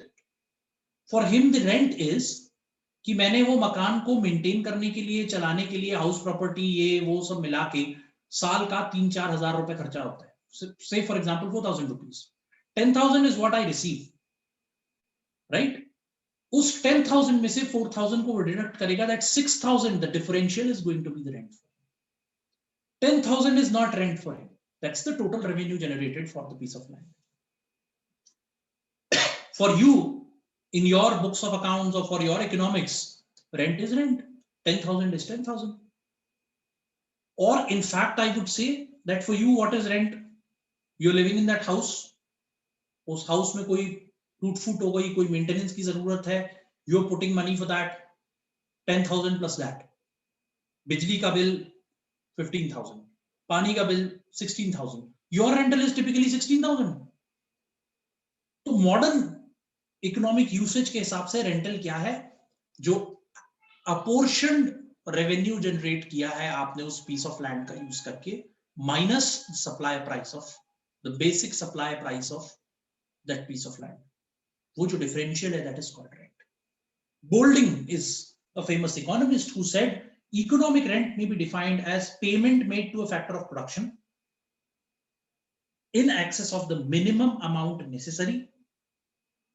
For him, the rent is कि मैंने वो मकान को maintain करने के लिए, चलाने के लिए, हाउस प्रॉपर्टी, ये वो सब मिला के साल का 3-4 हजार रुपए खर्चा होता है. Say for example 4,000 rupees. 10,000 is what I receive, right? उस 10,000 में से 4,000 को डिडक्ट करेगा, that 6,000, the differential is going to be the rent. 10,000 is not rent for him. That's the total revenue generated for the piece of land. For you, in your books of accounts or for your economics, rent is rent. 10,000 is 10,000. Or in fact, I would say that for you, what is rent? You're living in that house. उस house में कोई टूट फूट हो गई, कोई maintenance की जरूरत है. You're putting money for that. 10,000 plus that. बिजली का बिल 15,000. पानी का bill 16,000. Your rental is typically 16,000. तो मॉडर्न इकोनॉमिक यूसेज के हिसाब से रेंटल क्या है? जो अपोर्शन्ड रेवेन्यू जनरेट किया है आपने उस पीस ऑफ लैंड का यूज करके, minus supply price of the basic supply price of that piece of land. वो जो डिफरेंशियल है, that is called rent. Boulding is a famous economist who said economic rent may be defined as payment made to a factor of production in excess of the minimum amount necessary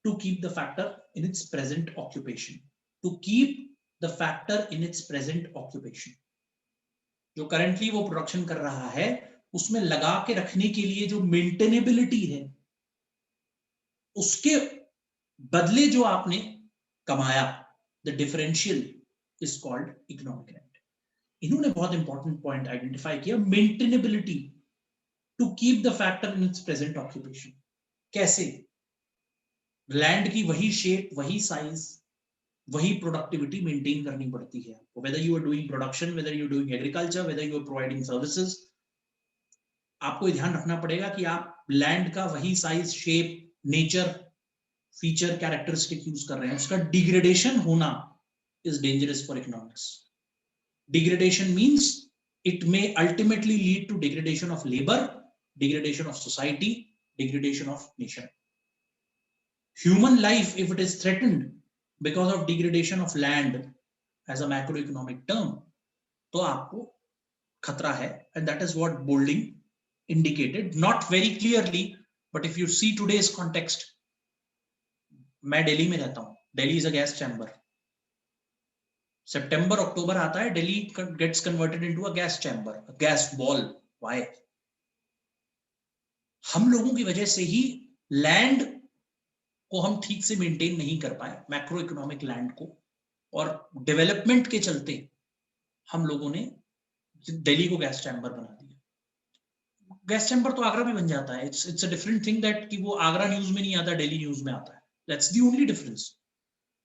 to keep the factor in its present occupation. To keep the factor in its present occupation. जो currently वो production कर रहा है, उसमें लगा के रखने के लिए जो maintainability है, उसके बदले जो आपने कमाया, the differential is called economic rent. इन्होंने बहुत इंपॉर्टेंट पॉइंट आइडेंटिफाई किया, maintainability. to keep the factor in its present occupation. कैसे? लैंड की वही शेप, वही साइज, वही प्रोडक्टिविटी मेंटेन करनी पड़ती है. Whether you are doing production, whether you are doing agriculture, whether you are providing services, आपको ये ध्यान रखना पड़ेगा कि आप लैंड का वही size, shape, nature, feature, characteristic use कर रहे हैं. उसका डिग्रेडेशन होना is dangerous for economics. Degradation means it may ultimately lead to degradation of labor, degradation of society, degradation of nation. Human life, if it is threatened because of degradation of land as a macroeconomic term, तो आपको खतरा है. And that is what Boulding indicated, not very clearly, but if you see today's context, मैं दिल्ली में रहता हूँ. Delhi is a gas chamber. September, October आता है, Delhi gets converted into a gas chamber, a gas ball. Why? हम लोगों की वजह से ही लैंड को हम ठीक से मेंटेन नहीं कर पाए, मैक्रो इकोनॉमिक लैंड को, और डेवलपमेंट के चलते हम लोगों ने दिल्ली को गैस चैम्बर बना दिया. गैस चैम्बर तो आगरा में बन जाता है. It's a different thing that कि वो आगरा न्यूज में नहीं आता, दिल्ली न्यूज में आता है. That's the only difference.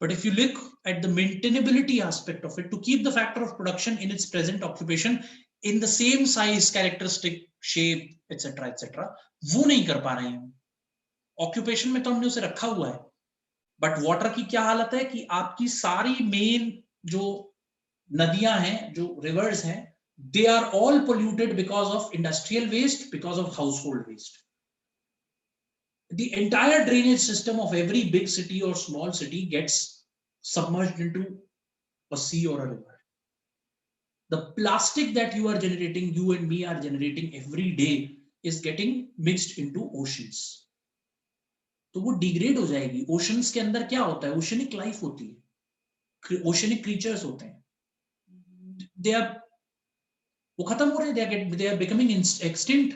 But if you look at the maintainability aspect of it, to keep the factor of production in its present occupation in the same size, characteristic, shape, etc., वो नहीं कर पा रहे हैं. Occupation में तो हमने उसे रखा हुआ है, बट वाटर की क्या हालत है कि आपकी सारी मेन जो नदियां हैं, जो रिवर्स हैं, they are all polluted because of industrial waste, because of household waste. The entire drainage system of every big city or small city gets submerged into a sea or a river. The plastic that you are generating, you and me are generating every day, is getting mixed into oceans. तो वो degrade हो जाएगी. Oceans के अंदर क्या होता है? Oceanic life होती है, ओशनिक क्रीचर्स होते हैं. वो खत्म हो रहे हैं. They are becoming extinct,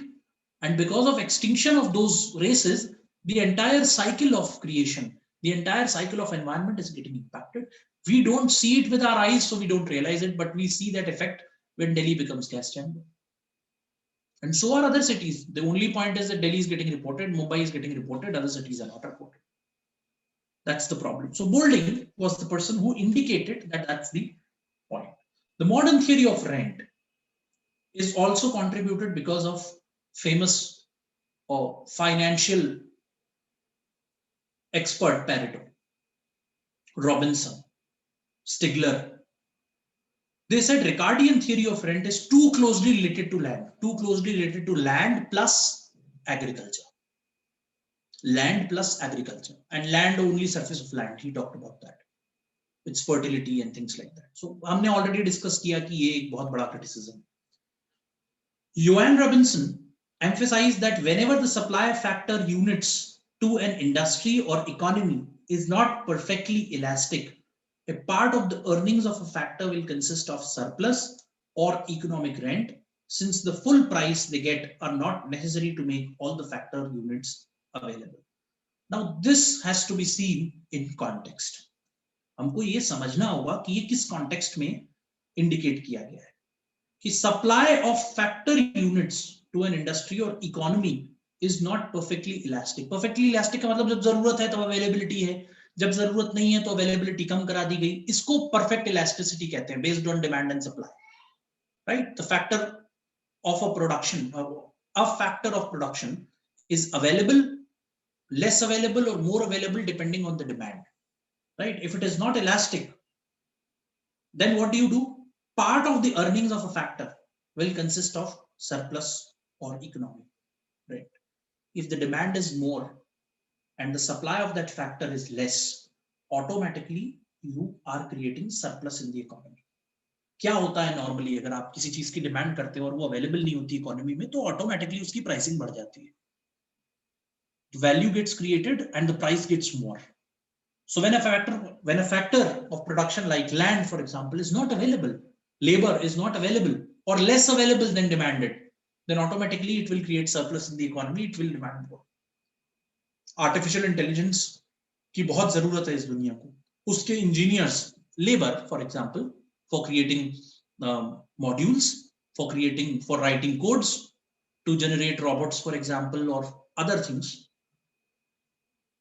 and because of extinction of those races, the entire cycle of creation, the entire cycle of environment is getting impacted. We don't see it with our eyes, so we don't realize it, but we see that effect when Delhi becomes gas chamber. And so are other cities. The only point is that Delhi is getting reported, Mumbai is getting reported, other cities are not reported. That's the problem. So Boulding was the person who indicated that that's the point. The modern theory of rent is also contributed because of famous financial expert Pareto, Robinson, Stigler. They said Ricardian theory of rent is too closely related to land, plus agriculture. Land plus agriculture, and land only surface of land. He talked about that. Its fertility and things like that. So हमने already discuss किया कि ये एक बहुत बड़ा criticism. Johan Robinson emphasized that whenever the supply factor units to an industry or economy is not perfectly elastic, a part of the earnings of a factor will consist of surplus or economic rent, since the full price they get are not necessary to make all the factor units available. Now this has to be seen in context. हमको ये समझना होगा कि ये किस context में indicate किया गया है कि supply of factor units to an industry or economy is not perfectly elastic. Perfectly elastic का मतलब जब जरूरत है तो availability है, जब जरूरत नहीं है तो availability कम करा दी गई. इसको perfect elasticity कहते हैं, based on demand and supply. Right? The factor of a factor of production is available, less available, or more available depending on the demand. Right? If it is not elastic, then what do? Part of the earnings of a factor will consist of surplus or economy. Right? If the demand is more and the supply of that factor is less, automatically you are creating surplus in the economy. क्या होता है normally अगर आप किसी चीज की demand करते हो और वो अवेलेबल नहीं होती इकोनॉमी में, तो ऑटोमेटिकली उसकी प्राइसिंग बढ़ जाती है. Value gets created and the price gets more. So when a factor of production like land, for example, is not available, labor is not available or less available than demanded, then automatically it will create surplus in the economy, it will demand more. Artificial intelligence की बहुत जरूरत है इस दुनिया को. उसके engineers, labor, for example, for creating modules, for writing codes, to generate robots for example or other things,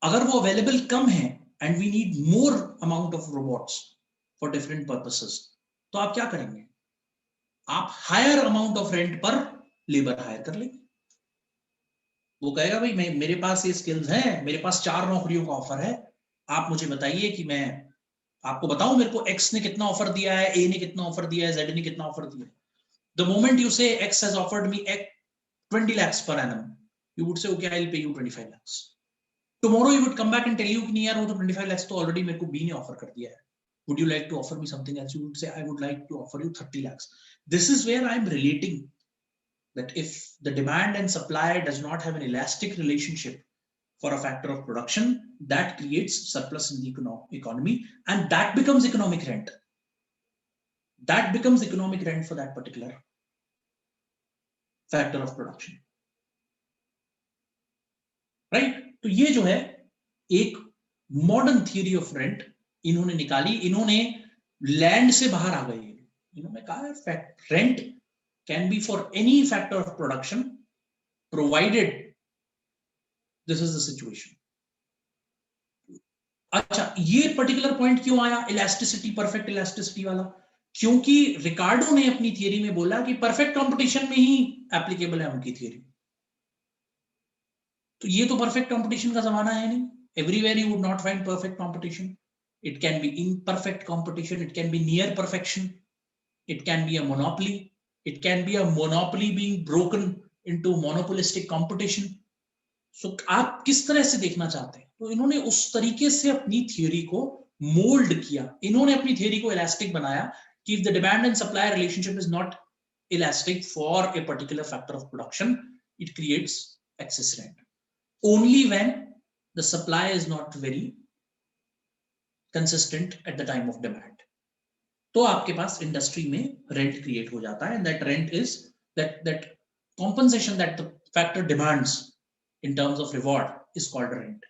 अगर वो available कम है and we need more amount of robots for different purposes, तो आप क्या करेंगे? आप higher amount of rent पर labour higher कर लेंगे। वो कहेगा भाई मैं मेरे पास ये स्किल्स हैं, मेरे पास 4 नौकरियों का ऑफर है, आप मुझे बताइए कि मैं आपको बताऊं मेरे को एक्स ने कितना ऑफर दिया है, ए ने कितना ऑफर दिया है, जेड ने कितना ऑफर दिया है। द मोमेंट यू से x has offered me 20 lakhs per annum, you would say okay I'll pay you 25 lakhs. Tomorrow you would come back and tell you कि नहीं यार वो तो 25 lakhs तो ऑलरेडी मेरे को बी ने ऑफर कर दिया है, would you like to offer me something else? You would say I would like to offer you 30 lakhs. This is where I'm relating that if the demand and supply does not have an elastic relationship for a factor of production, that creates surplus in the economy, and that becomes economic rent. That becomes economic rent for that particular factor of production. Right? तो ये जो है एक modern theory of rent इन्होंने निकाली, इन्होंने land से बाहर आ गए, इन्होंने कहा rent can be for any factor of production provided this is the situation. अच्छा, ये पर्टिकुलर पॉइंट क्यों आया इलास्टिसिटी, परफेक्ट इलास्टिसिटी वाला? क्योंकि रिकार्डो ने अपनी थियरी में बोला कि परफेक्ट कंपटीशन में ही एप्लीकेबल है उनकी थियरी। तो ये तो परफेक्ट कंपटीशन का जमाना है नहीं, everywhere you would not find perfect competition, it can be imperfect competition, it can be near perfection, it can be a monopoly, it can be a monopoly being broken into monopolistic competition. So आप किस तरह से देखना चाहते हैं? तो इन्होंने उस तरीके से अपनी थियरी को मोल्ड किया, इन्होंने अपनी थियरी को इलास्टिक बनाया कि if the demand and supply relationship is not elastic for a particular factor of production, it creates excess rent. Only when the supply is not very consistent at the time of demand, तो आपके पास industry में rent create हो जाता है, and that rent is that compensation that the factor demands in terms of reward is called rent.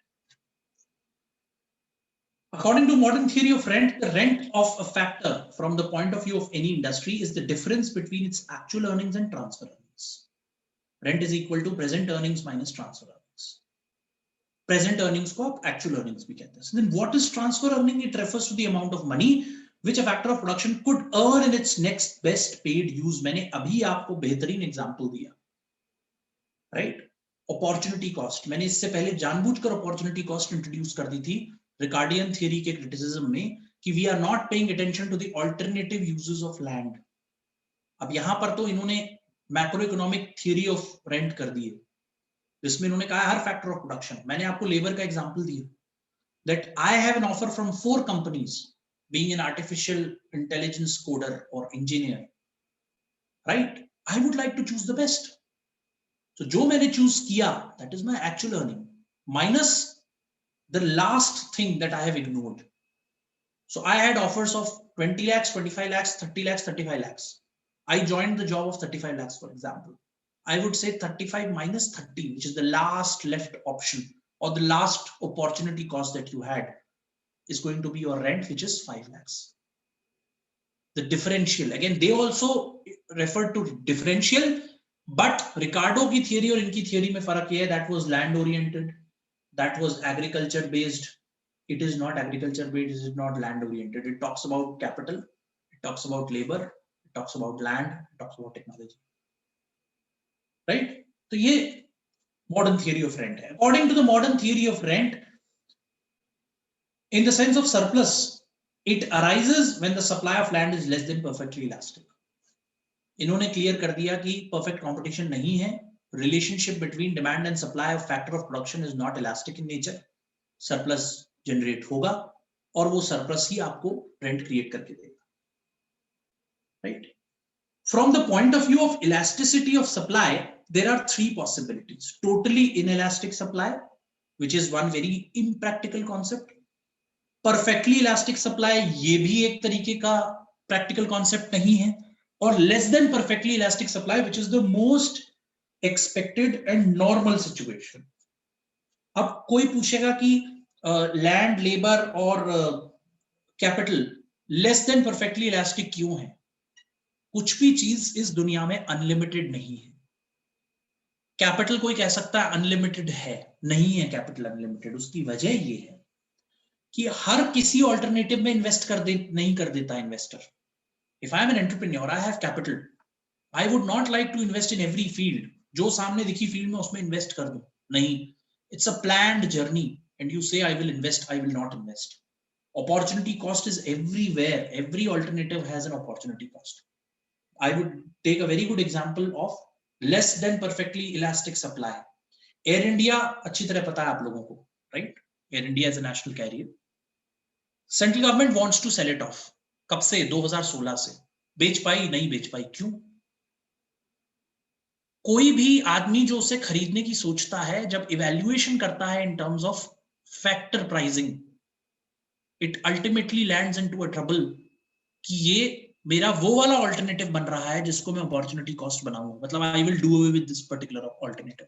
According to modern theory of rent, the rent of a factor from the point of view of any industry is the difference between its actual earnings and transfer earnings. Rent is equal to present earnings minus transfer earnings. Present earnings को आप actual earnings भी कहते हैं. Then what is transfer earning? It refers to the amount of money which a factor of production could earn in its next best paid use. मैंने अभी आपको बेहतरीन example दिया, राइट? अपॉर्चुनिटी कॉस्ट, मैंने इससे पहले जानबूझकर अपॉर्चुनिटी कॉस्ट इंट्रोड्यूस कर दी थी रिकार्डियन थ्योरी के क्रिटिसिज्म में कि we are not paying attention to the alternative uses of land. अब यहां पर तो इन्होंने macro economic theory of rent कर दी है, जिसमें इन्होंने कहा हर फैक्टर ऑफ प्रोडक्शन, मैंने आपको लेबर का एग्जांपल दिया that I have an offer from 4 companies being an artificial intelligence coder or engineer, right? I would like to choose the best. So जो मैंने choose किया, that is my actual earning minus the last thing that I have ignored. So I had offers of 20 lakhs, 25 lakhs, 30 lakhs, 35 lakhs. I joined the job of 35 lakhs, for example. I would say 35 minus 30, which is the last left option or the last opportunity cost that you had, is going to be your rent, which is 5 lakhs. The differential, again, they also refer to differential, but Ricardo की theory और इनकी theory में फर्क ये है, that was land oriented, that was agriculture based. It is not agriculture based, it is not land oriented. It talks about capital, it talks about labor, it talks about land, it talks about technology, right? तो ये modern theory of rent है. According to the modern theory of rent, in the sense of surplus, it arises when the supply of land is less than perfectly elastic. इन्होंने clear कर दिया कि perfect competition नहीं है, relationship between demand and supply of factor of production is not elastic in nature, surplus generate होगा और वो surplus ही आपको rent create करके देगा, right? From the point of view of elasticity of supply, there are 3 possibilities. Totally inelastic supply, which is one very impractical concept. Perfectly elastic supply, ये भी एक तरीके का प्रैक्टिकल कॉन्सेप्ट नहीं है, और less than perfectly elastic supply, which is the most expected and normal situation. अब कोई पूछेगा कि लैंड, लेबर और capital less than perfectly elastic क्यों है? कुछ भी चीज इस दुनिया में अनलिमिटेड नहीं है. कैपिटल कोई कह सकता है अनलिमिटेड है, नहीं है कैपिटल अनलिमिटेड। उसकी वजह ये है कि हर किसी ऑल्टरनेटिव में इन्वेस्ट नहीं कर देता investor. If I am an entrepreneur, I have capital, I would not like to invest in every field, जो सामने दिखी फील्ड में उसमें इन्वेस्ट कर दूं, नहीं। It's a planned journey and you say I will invest, I will not invest. Opportunity cost is everywhere. Every alternative has an opportunity cost. I would take a very good example of less than perfectly elastic supply. Air India अच्छी तरह पता है आप लोगों को, right? Air India is a national carrier. Central government wants to sell it off. कब से? 2016 से। बेच पाई? नहीं बेच पाई। क्यों? कोई भी आदमी जो उसे खरीदने की सोचता है, जब इवैल्यूएशन करता है in terms of factor pricing, it ultimately lands into a trouble कि ये मेरा वो वाला ऑल्टरनेटिव बन रहा है जिसको मैं अपॉर्चुनिटी कॉस्ट बनाऊंगा। मतलब I will do away with this particular alternative.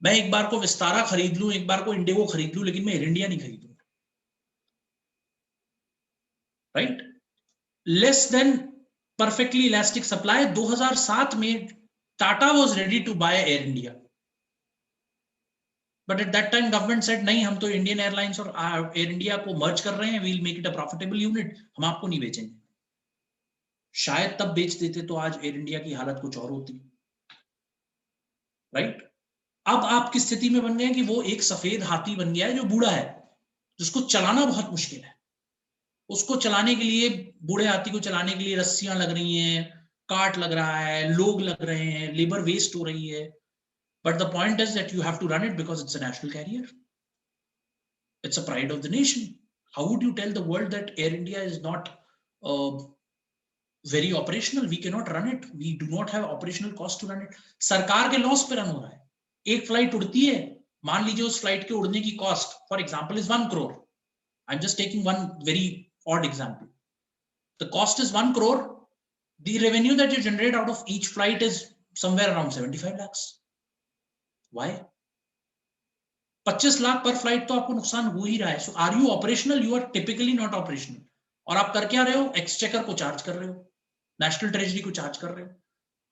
मैं एक बार को विस्तारा खरीद लूं, एक बार को इंडिगो खरीद लूं, लेकिन मैं एयर इंडिया नहीं खरीदूंगा, right? Less than perfectly elastic supply. 2007 में Tata was ready to buy Air India, but at that time government said नहीं, हम तो इंडियन एयरलाइंस और एयर इंडिया को मर्ज कर रहे हैं, we will make it a profitable unit, हम आपको नहीं बेचेंगे। शायद तब बेच देते तो आज एयर इंडिया की हालत कुछ और होती, राइट? अब आपकी स्थिति में बन गए कि वो एक सफेद हाथी बन गया है जो बूढ़ा है, जिसको चलाना बहुत मुश्किल है। उसको चलाने के लिए, बूढ़े हाथी को चलाने के लिए रस्सियां लग रही हैं, काट लग रहा है, लोग लग रहे हैं, लेबर वेस्ट हो रही है। But the point is that you have to run it because it's a national carrier, it's a pride of the nation. How would you tell the world that Air India is not very operational? We cannot run it, we do not have operational cost to run it. सरकार के loss पे run हो रहा है। एक flight उड़ती है, मान लीजिए उस फ्लाइट के उड़ने की cost for example is 1 crore. I'm just taking one very odd example. The cost is 1 crore. The revenue that you generate out of each flight is somewhere around 75 lakhs. Why? 25 lakh पर flight तो आपको नुकसान हो ही रहा है। So are you operational? You are typically not operational. और आप कर क्या रहे हो? एक्सचेकर को चार्ज कर रहे हो, नेशनल ट्रेजरी को चार्ज कर रहे हो।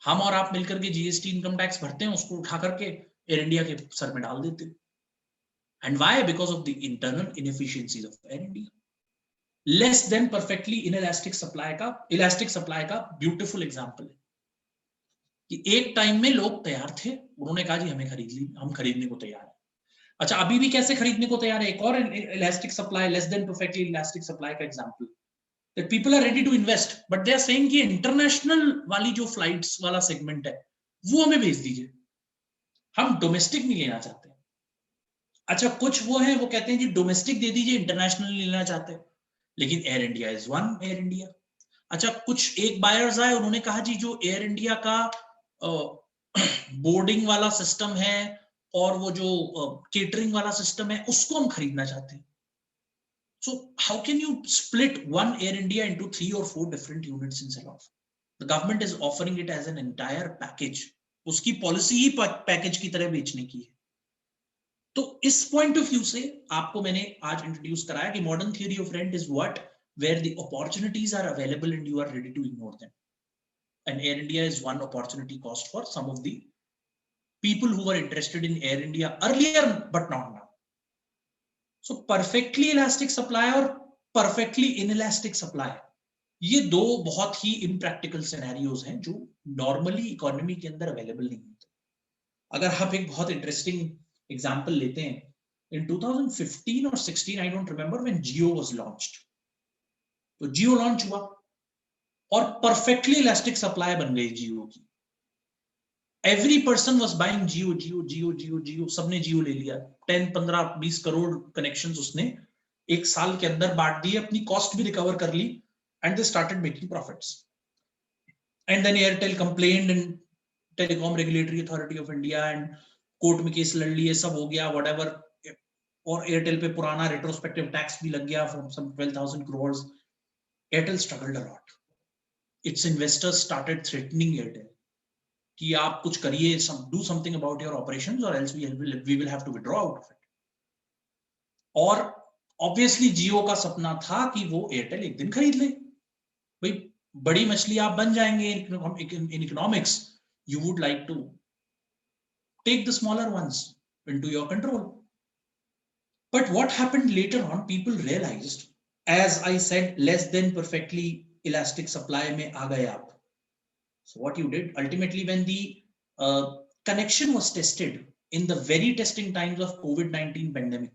हम और आप मिलकर के जीएसटी इनकम टैक्स भरते हैं, उसको उठा करके एयर इंडिया के सर में डाल देते हैं। And why? Because of the internal inefficiencies of air India. Less than perfectly inelastic supply का, इलास्टिक सप्लाई का ब्यूटीफुल एग्जांपल है कि एक टाइम में लोग तैयार थे, उन्होंने कहा जी हमें खरीद ली, हम खरीदने को तैयार है। अच्छा, अभी भी कैसे खरीदने को तैयार है? एक और elastic supply, less than perfectly elastic supply का example, that people are ready to invest but they are saying कि इंटरनेशनल वाली जो फ्लाइट्स वाला सेगमेंट है वो हमें भेज दीजिए, हम डोमेस्टिक नहीं लेना चाहते। अच्छा, कुछ वो है वो कहते हैं जी डोमेस्टिक दे दीजिए, इंटरनेशनल नहीं लेना चाहते, लेकिन air India is one air India. अच्छा, कुछ एक बायर्स आए, उन्होंने कहा जी जो एयर इंडिया का बोर्डिंग वाला सिस्टम है और वो जो केटरिंग वाला सिस्टम है उसको हम खरीदना चाहते हैं। So how can you split one Air India into 3 or 4 different units in sell-off? The government is offering it as an entire package. उसकी पॉलिसी ही पैकेज की तरह बेचने की है। तो इस पॉइंट ऑफ व्यू से आपको मैंने आज इंट्रोड्यूस कराया कि modern theory of rent is what, where the opportunities are available and you are ready to ignore them. And Air India is one opportunity cost for some of the people who were interested in Air India earlier but not now. So perfectly elastic supply और perfectly inelastic supply, ये दो बहुत ही impractical scenarios हैं जो normally economy के अंदर available नहीं होते। अगर आप एक बहुत interesting example लेते हैं, in 2015 or 16 I don't remember when Jio was launched, तो Jio launch हुआ और perfectly elastic supply बन गई Jio की। Every person was buying Jio, Jio, Jio, Jio, Jio, सबने Jio ले लिया। 10, 15, 20 करोड़ कनेक्शंस उसने एक साल के अंदर बांट दिए, अपनी कॉस्ट भी रिकवर कर ली, and they started making profits. And then Airtel complained and Telecom Regulatory Authority of India and court में केस लड़ लिए, सब हो गया whatever, और Airtel पे पुराना retrospective tax भी लग गया from some 12,000 crores. Airtel struggled a lot. Its investors started threatening Airtel कि आप कुछ करिए, do something about your operations or else we will have to withdraw out of it. और obviously Jio का सपना था कि वो Airtel एक दिन खरीद ले। भाई बड़ी मछली आप बन जाएंगे in economics, you would like to take the smaller ones into your control. But what happened later on, people realized, as I said, less than perfectly elastic supply mein aa gaye aap. So what you did ultimately, when the connection was tested in the very testing times of COVID-19 pandemic,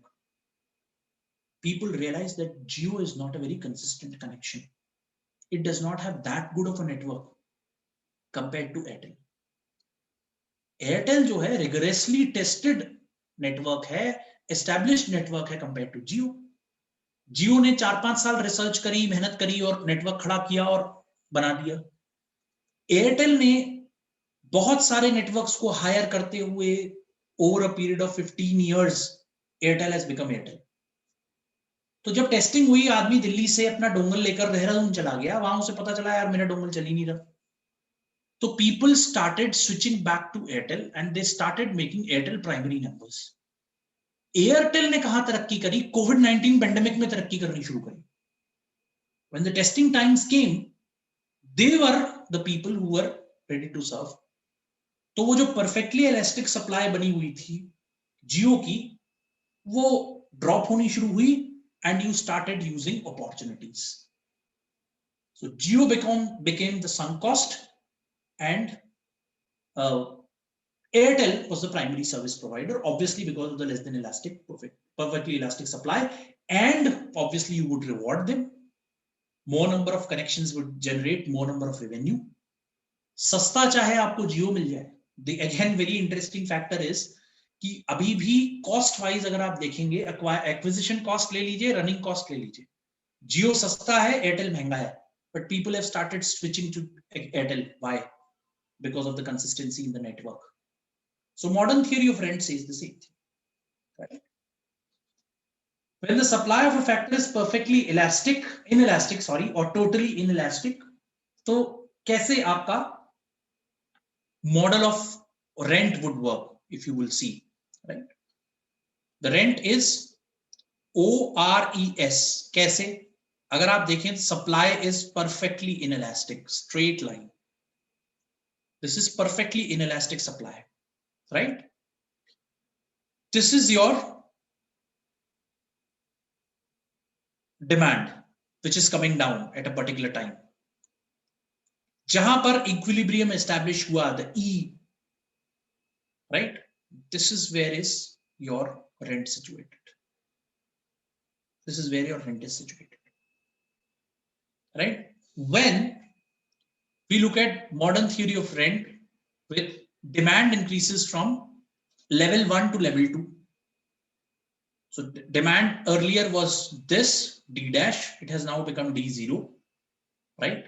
people realized that Jio is not a very consistent connection. It does not have that good of a network compared to Airtel. Airtel जो है rigorously tested network है, established network है compared to Jio. Jio ने 4-5 साल research करी, मेहनत करी और नेटवर्क खड़ा किया और बना दिया. एयरटेल ने बहुत सारे नेटवर्क्स को हायर करते हुए over a period of 15 years, Airtel has become Airtel. तो जब टेस्टिंग हुई, आदमी दिल्ली से अपना डोंगल लेकर देहरादून चला गया, वहां उसे पता चला यार मेरा डोंगल चल ही नहीं रहा. तो people started switching back to Airtel and they started making Airtel primary numbers. Airtel ने कहां तरक्की करी? COVID-19 पेंडेमिक में तरक्की करनी शुरू करी. When the testing times came, they were the people who were ready to serve. तो वो जो perfectly elastic supply बनी हुई थी जियो की, वो ड्रॉप होनी शुरू हुई and you started using opportunities. So Jio became the sunk cost and Airtel was the primary service provider, obviously because of the less than elastic, perfectly elastic supply, and obviously you would reward them. More number of connections would generate more number of revenue. सस्ता चाहे आपको जियो मिल जाए. The again very interesting factor is कि अभी भी cost wise अगर आप देखेंगे, एक्विजिशन कॉस्ट ले लीजिए, रनिंग कॉस्ट ले लीजिए, जियो सस्ता है, एयरटेल महंगा है, but people have started switching to Airtel. Why? Because of the consistency in the network. So modern theory of rent says the same thing. When the supply of a factor is perfectly inelastic or totally inelastic, तो कैसे आपका model of rent would work? If you will see, right, the rent is ORES. कैसे? अगर आप देखें, supply is perfectly inelastic, straight line. This is perfectly inelastic supply, right? This is your demand which is coming down at a particular time. जहां पर equilibrium establish हुआ, the E, right? This is where is your rent situated. This is where your rent is situated, right? When we look at modern theory of rent, with demand increases from level 1 to level 2. So demand earlier was this D dash, it has now become D0, right?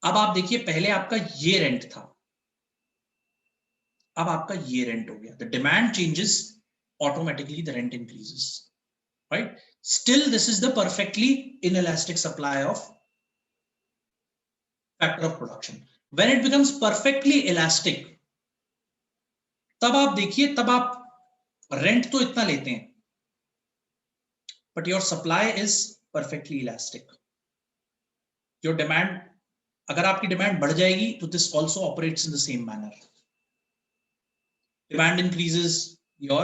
अब आप देखिए, पहले आपका ये rent था, अब आपका ये रेंट हो गया. The demand changes, automatically the rent increases, right? Still this is the perfectly inelastic supply of factor of production. When it becomes perfectly elastic, तब आप देखिए, तब आप रेंट तो इतना लेते हैं, but your supply is perfectly elastic. Your demand, अगर आपकी डिमांड बढ़ जाएगी तो this also operates in the same manner. Demand increases, your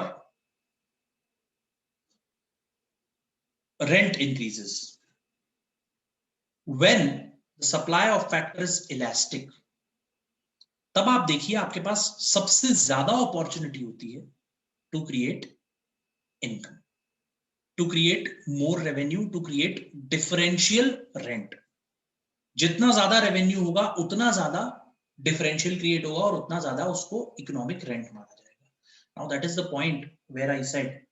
rent increases. When the supply of factor is elastic, तब आप देखिए आपके पास सबसे ज्यादा अपॉर्चुनिटी होती है to create income, to create more revenue, to create differential rent. जितना ज्यादा रेवेन्यू होगा उतना ज्यादा डिफरेंशियल क्रिएट होगा और उतना ज्यादा उसको इकोनॉमिक रेंट माना जाएगा. Now that is the point where I said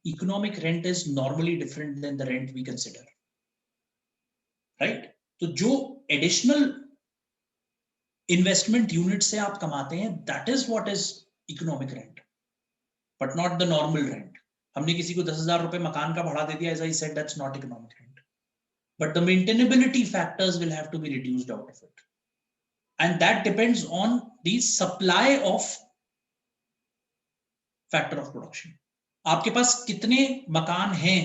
economic rent is normally different than the rent we consider, right? तो जो एडिशनल इन्वेस्टमेंट यूनिट से आप कमाते हैं, that is what is economic rent, but not the normal rent. हमने किसी को 10,000 रुपए मकान का भाड़ा दे दिया, as I said, that's not economic rent. But the maintainability factors will have to be reduced out of it, and that depends on the supply of factor of production. आपके पास कितने मकान हैं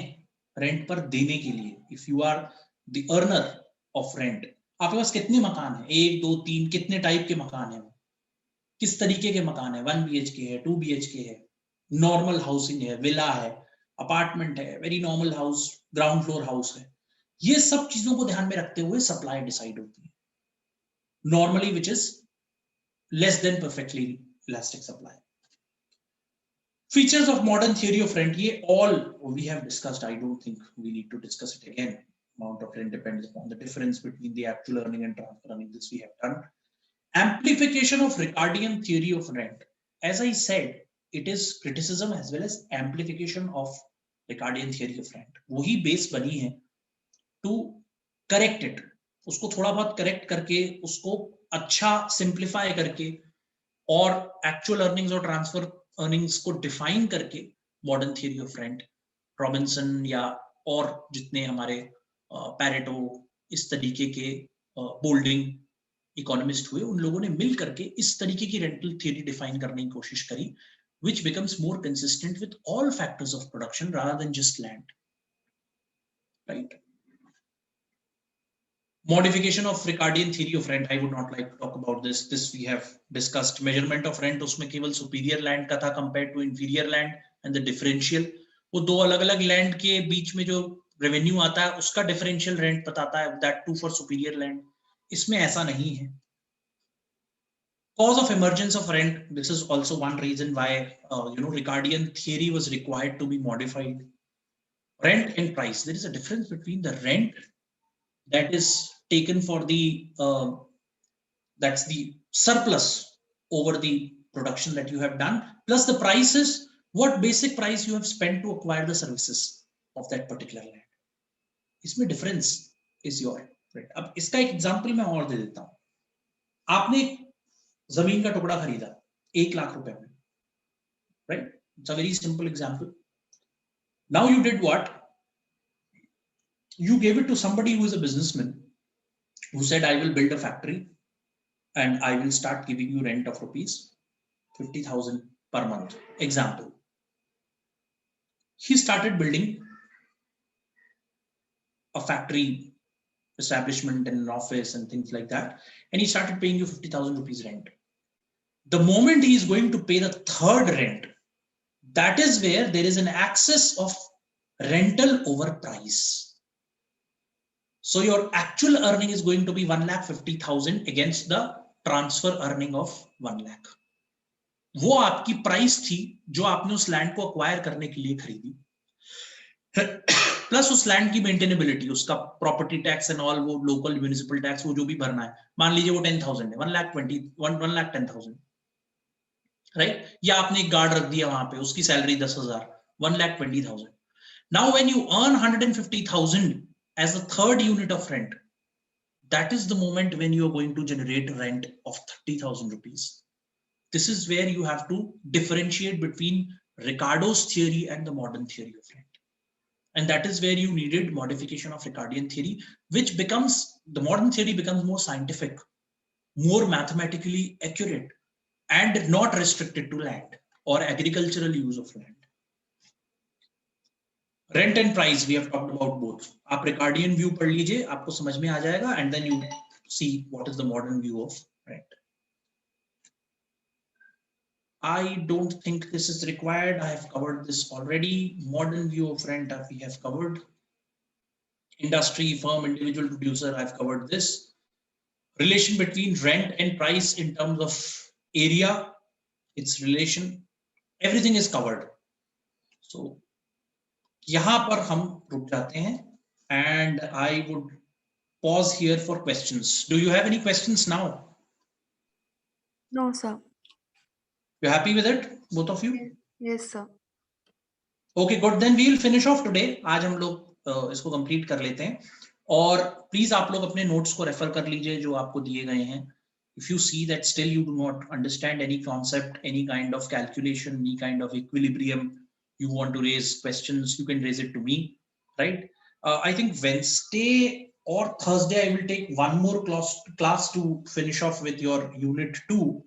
रेंट पर देने के लिए? If you are the earner of rent, आपके पास कितने मकान हैं? 1, 2, 3, कितने टाइप के मकान हैं? किस तरीके के मकान है, 1 BHK है, 2 BHK है, नॉर्मल हाउसिंग है, विला है, अपार्टमेंट है, very normal house, ground floor house है, ये सब चीजों को ध्यान में रखते हुए सप्लाई डिसाइड होती है normally, which is less than perfectly elastic supply. Features of modern theory of rent, ye all we have discussed. I don't think we need to discuss it again. Amount of rent depends upon the difference between the actual earning and transfer earning. This we have done. Amplification of Ricardian theory of rent. As I said, it is criticism as well as amplification of Ricardian theory of rent. वही base बनी है to correct it. उसको थोड़ा बहुत correct करके, उसको अच्छा simplify करके, और actual earnings और transfer अर्निंग्स को डिफाइन करके modern theory of rent, Robinson या और जितने हमारे पैरेटो इस तरीके के बोल्डिंग इकोनॉमिस्ट हुए, उन लोगों ने मिल करके इस तरीके की रेंटल थियरी डिफाइन करने की कोशिश करी, which becomes more consistent with all factors of production rather than just land, right? Modification of Ricardian theory of rent, I would not like to talk about this. This we have discussed. Measurement of rent, उसमें केवल superior land का था compared to inferior land, and the differential, वो दो अलग-अलग land के बीच में जो revenue आता है उसका differential rent बताता है, that too for superior land. इसमें ऐसा नहीं है. Cause of emergence of rent, this is also one reason why Ricardian theory was required to be modified. Rent and price, there is a difference between the rent that is taken for the that's the surplus over the production that you have done, plus the price is what basic price you have spent to acquire the services of that particular land. इसमें difference is your rent. अब इसका एक example मैं और दे देता हूं. आपने जमीन का टुकड़ा खरीदा 1 लाख रुपए में, right? It's a very simple example. Now you did what? You gave it to somebody who is a businessman who said, I will build a factory and I will start giving you rent of rupees 50,000 per month. Example. He started building a factory establishment and an office and things like that, and he started paying you 50,000 rupees rent. The moment he is going to pay the third rent, that is where there is an excess of rental over price. So your actual earning is going to be 1,50,000 against the transfer earning of 1 lakh. वो आपकी price थी जो आपने उस land को acquire करने के लिए खरीदी, प्लस उस लैंड की मेंटेनेबिलिटी, उसका प्रॉपर्टी टैक्स एंड ऑल, वो लोकल म्युनिसिपल टैक्स, वो जो भी भरना है. मान लीजिए वो 10,000 है, 1,10,000, राइट? या आपने एक गार्ड रख दिया वहां पे, उसकी salary 10,000, 1,20,000. Now when you earn 150,000 as the third unit of rent, that is the moment when you are going to generate rent of 30,000 rupees. This is where you have to differentiate between Ricardo's theory and the modern theory of rent. And that is where you needed modification of Ricardian theory, which becomes, the modern theory becomes more scientific, more mathematically accurate, and not restricted to land or agricultural use of land. Rent and price, we have talked about both. आप Ricardian view पढ़ लीजिए, आपको समझ में आ जाएगा, and then you see what is the modern view of rent. I don't think this is required. I have covered this already. Modern view of rent we have covered. Industry, firm, individual, producer, I've covered this. Relation between rent and price in terms of area, its relation, everything is covered. So यहाँ पर हम रुक जाते हैं, and I would pause here for questions. Do you have any questions now? No, sir. You're happy with it, both of you? Yes, sir. Okay, good. Then we'll finish off today. आज हम लोग इसको complete कर लेते हैं, और please आप लोग अपने notes को refer कर लीजिए जो आपको दिए गए हैं. If you see that still you do not understand any concept, any kind of calculation, any kind of equilibrium, you want to raise questions, you can raise it to me, right? I think Wednesday or Thursday I will take one more class to finish off with your unit 2.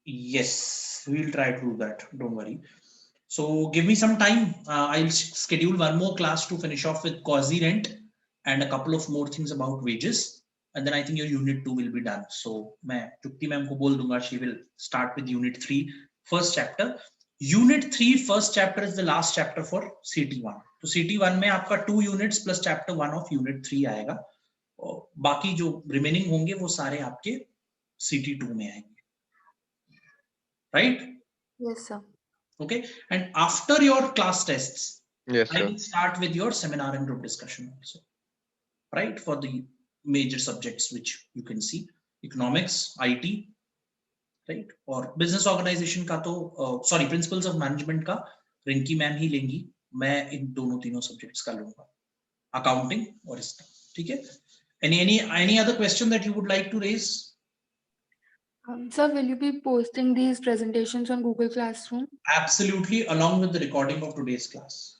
Yes, we will try to do that, don't worry. So give me some time. I'll schedule one more class to finish off with quasi rent, and a couple of more things about wages, and then I think your unit 2 will be done. So मैं Trupti ma'am को बोल दूंगा, she will start with unit 3 first chapter. Unit 3 first chapter is the last chapter for CT1. तो CT1 में आपका 2 units plus chapter 1 of unit 3 आएगा, और बाकी जो remaining होंगे वो सारे आपके CT2 में आएंगे, right? Yes, sir. Okay, and after your class tests, Yes, I sir. will start with your seminar and group discussion also, right? For the major subjects which you can see, economics, IT, right? और business organization का तो sorry, principles of management का Rinki ma'am ही लेंगी, मैं इन दोनों तीनों subjects का लूंगा, accounting और इसका, ठीक है? Any other question that you would like to raise? Sir, will you be posting these presentations on Google Classroom? Absolutely, along with the recording of today's class.